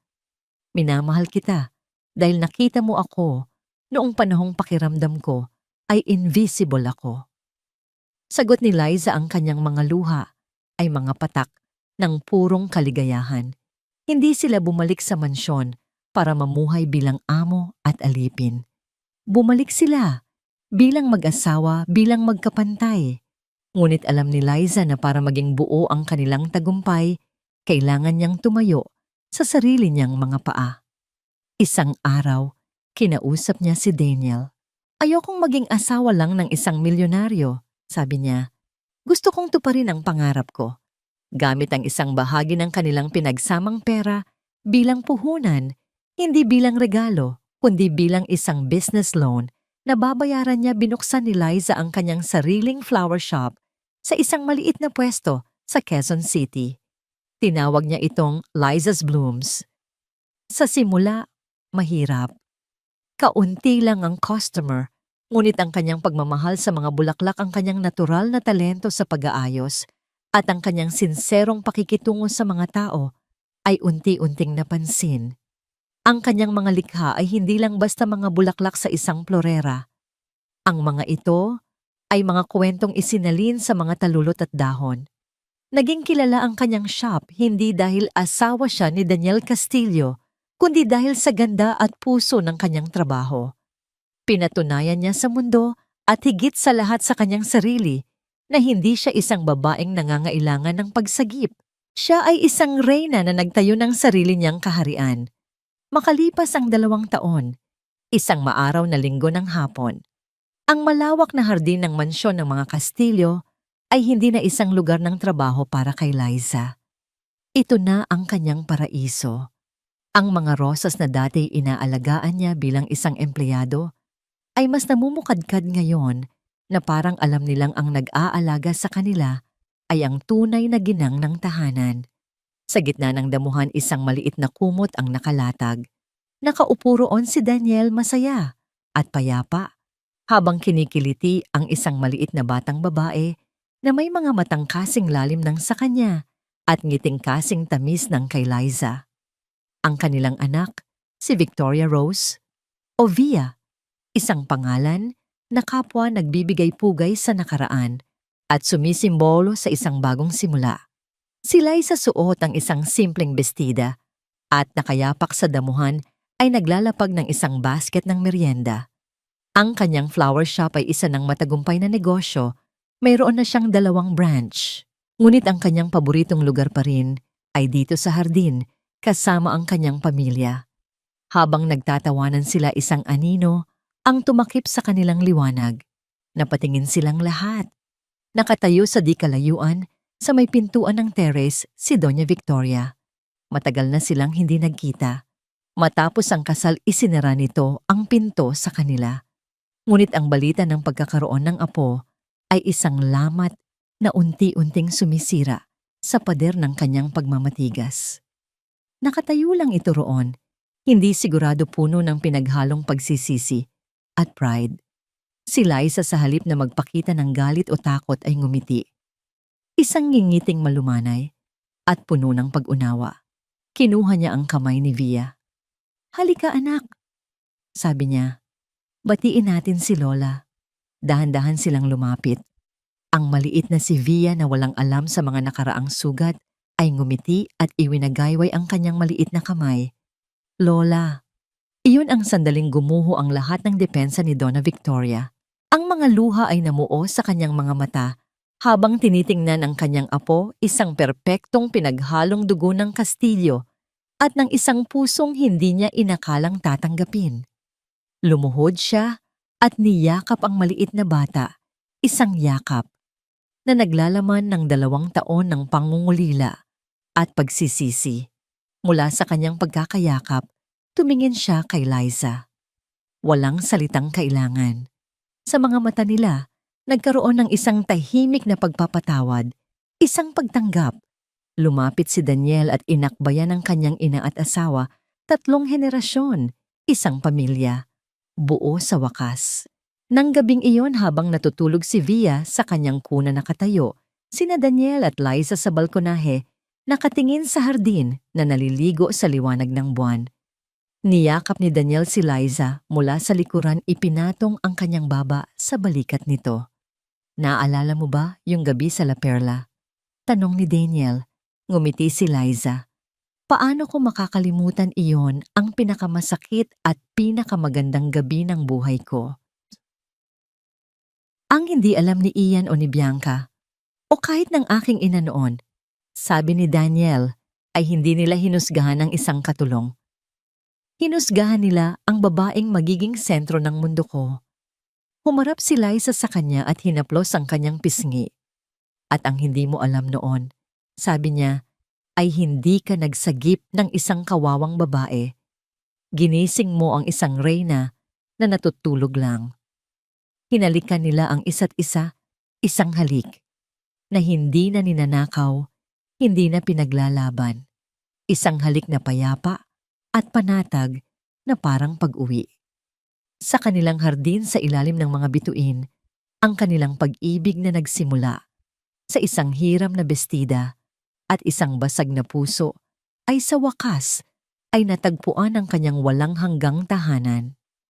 Minamahal kita dahil nakita mo ako Noong panahong pakiramdam ko ay invisible ako. Sagot ni Liza, ang kanyang mga luha ay mga patak ng purong kaligayahan. Hindi sila bumalik sa mansyon para mamuhay bilang amo at alipin. Bumalik sila bilang mag-asawa, bilang magkapantay. Ngunit alam ni Liza na para maging buo ang kanilang tagumpay, kailangan niyang tumayo sa sarili niyang mga paa. Isang araw, kinausap niya si Daniel. "Ayokong maging asawa lang ng isang milyonaryo," sabi niya. "Gusto kong tuparin ang pangarap ko. Gamit ang isang bahagi ng kanilang pinagsamang pera bilang puhunan, hindi bilang regalo, kundi bilang isang business loan na babayaran niya." Binuksan ni Liza ang kanyang sariling flower shop sa isang maliit na pwesto sa Quezon City. Tinawag niya itong Liza's Blooms. Sa simula, mahirap. Kaunti lang ang customer, ngunit ang kanyang pagmamahal sa mga bulaklak, ang kanyang natural na talento sa pag-aayos, at ang kanyang sinserong pakikitungo sa mga tao ay unti-unting napansin. Ang kanyang mga likha ay hindi lang basta mga bulaklak sa isang florera. Ang mga ito ay mga kwentong isinalin sa mga talulot at dahon. Naging kilala ang kanyang shop hindi dahil asawa siya ni Daniel Castillo, kundi dahil sa ganda at puso ng kanyang trabaho. Pinatunayan niya sa mundo at higit sa lahat sa kanyang sarili na hindi siya isang babaeng nangangailangan ng pagsagip. Siya ay isang reyna na nagtayo ng sarili niyang kaharian. Makalipas ang 2 taon, isang maaraw na linggo ng hapon, ang malawak na hardin ng mansyon ng mga Castillo ay hindi na isang lugar ng trabaho para kay Liza. Ito na ang kanyang paraiso. Ang mga rosas na dati inaalagaan niya bilang isang empleyado ay mas namumukadkad ngayon na parang alam nilang ang nag-aalaga sa kanila ay ang tunay na ginang ng tahanan. Sa gitna ng damuhan, isang maliit na kumot ang nakalatag. Nakaupo roon si Daniel, masaya at payapa, habang kinikiliti ang isang maliit na batang babae na may mga matang kasing lalim ng sa kanya at ngiting kasing tamis ng kay Liza. Ang kanilang anak, si Victoria Rose o Via, isang pangalan na kapwa nagbibigay pugay sa nakaraan at sumisimbolo sa isang bagong simula. Si Liza suot ang isang simpleng bestida at nakayapak sa damuhan ay naglalapag ng isang basket ng merienda. Ang kanyang flower shop ay isa ng matagumpay na negosyo. Mayroon na siyang 2 branch. Ngunit ang kanyang paboritong lugar pa rin ay dito sa hardin kasama ang kanyang pamilya. Habang nagtatawanan sila, isang anino ang tumakip sa kanilang liwanag. Napatingin silang lahat. Nakatayo sa di kalayuan sa may pintuan ng terrace si Doña Victoria. Matagal na silang hindi nagkita. Matapos ang kasal, isinara nito ang pinto sa kanila. Ngunit ang balita ng pagkakaroon ng apo ay isang lamat na unti-unting sumisira sa pader ng kanyang pagmamatigas. Nakatayo lang ito roon, hindi sigurado, puno ng pinaghalong pagsisisi at pride. Si Liza, sa halip na magpakita ng galit o takot, ay ngumiti. Isang ngingiting malumanay at puno ng pag-unawa. Kinuha niya ang kamay ni Via. "Halika anak," sabi niya. "Batiin natin si Lola." Dahan-dahan silang lumapit. Ang maliit na si Via na walang alam sa mga nakaraang sugat ay ngumiti at iwinagayway ang kanyang maliit na kamay. "Lola." Iyon ang sandaling gumuho ang lahat ng depensa ni Donna Victoria. Ang mga luha ay namuo sa kanyang mga mata habang tinitingnan ang kanyang apo, isang perpektong pinaghalong dugo ng Castillo at ng isang pusong hindi niya inakalang tatanggapin. Lumuhod siya at niyakap ang maliit na bata, isang yakap na naglalaman ng 2 taon ng pangungulila at pagsisisi. Mula sa kanyang pagkakayakap, tumingin siya kay Liza. Walang salitang kailangan. Sa mga mata nila, nagkaroon ng isang tahimik na pagpapatawad, isang pagtanggap. Lumapit si Daniel at inakbayan ng kanyang ina at asawa, 3 henerasyon, isang pamilya. Buo sa wakas. Nang gabing iyon, habang natutulog si Via sa kanyang kuna nakatayo, sina Daniel at Liza sa balkonahe, nakatingin sa hardin na naliligo sa liwanag ng buwan. Niyakap ni Daniel si Liza mula sa likuran, ipinatong ang kanyang baba sa balikat nito. Naalala mo ba yung gabi sa La Perla? Tanong ni Daniel. Ngumiti si Liza. Paano ko makakalimutan iyon, ang pinakamasakit at pinakamagandang gabi ng buhay ko? Ang hindi alam ni Ian o ni Bianca, o kahit ng aking ina noon, sabi ni Daniel, ay hindi nila hinusgahan ang isang katulong. Hinusgahan nila ang babaeng magiging sentro ng mundo ko. Humarap si Liza sa kanya at hinaplos ang kanyang pisngi. At ang hindi mo alam noon, sabi niya, ay hindi ka nagsagip ng isang kawawang babae. Ginising mo ang isang reyna na natutulog lang. Hinalikan nila ang isa't isa, isang halik, na hindi na ninanakaw, hindi na pinaglalaban. Isang halik na payapa at panatag na parang pag-uwi. Sa kanilang hardin sa ilalim ng mga bituin, ang kanilang pag-ibig na nagsimula sa isang hiram na bestida at isang basag na puso ay sa wakas ay natagpuan ang kanyang walang hanggang tahanan.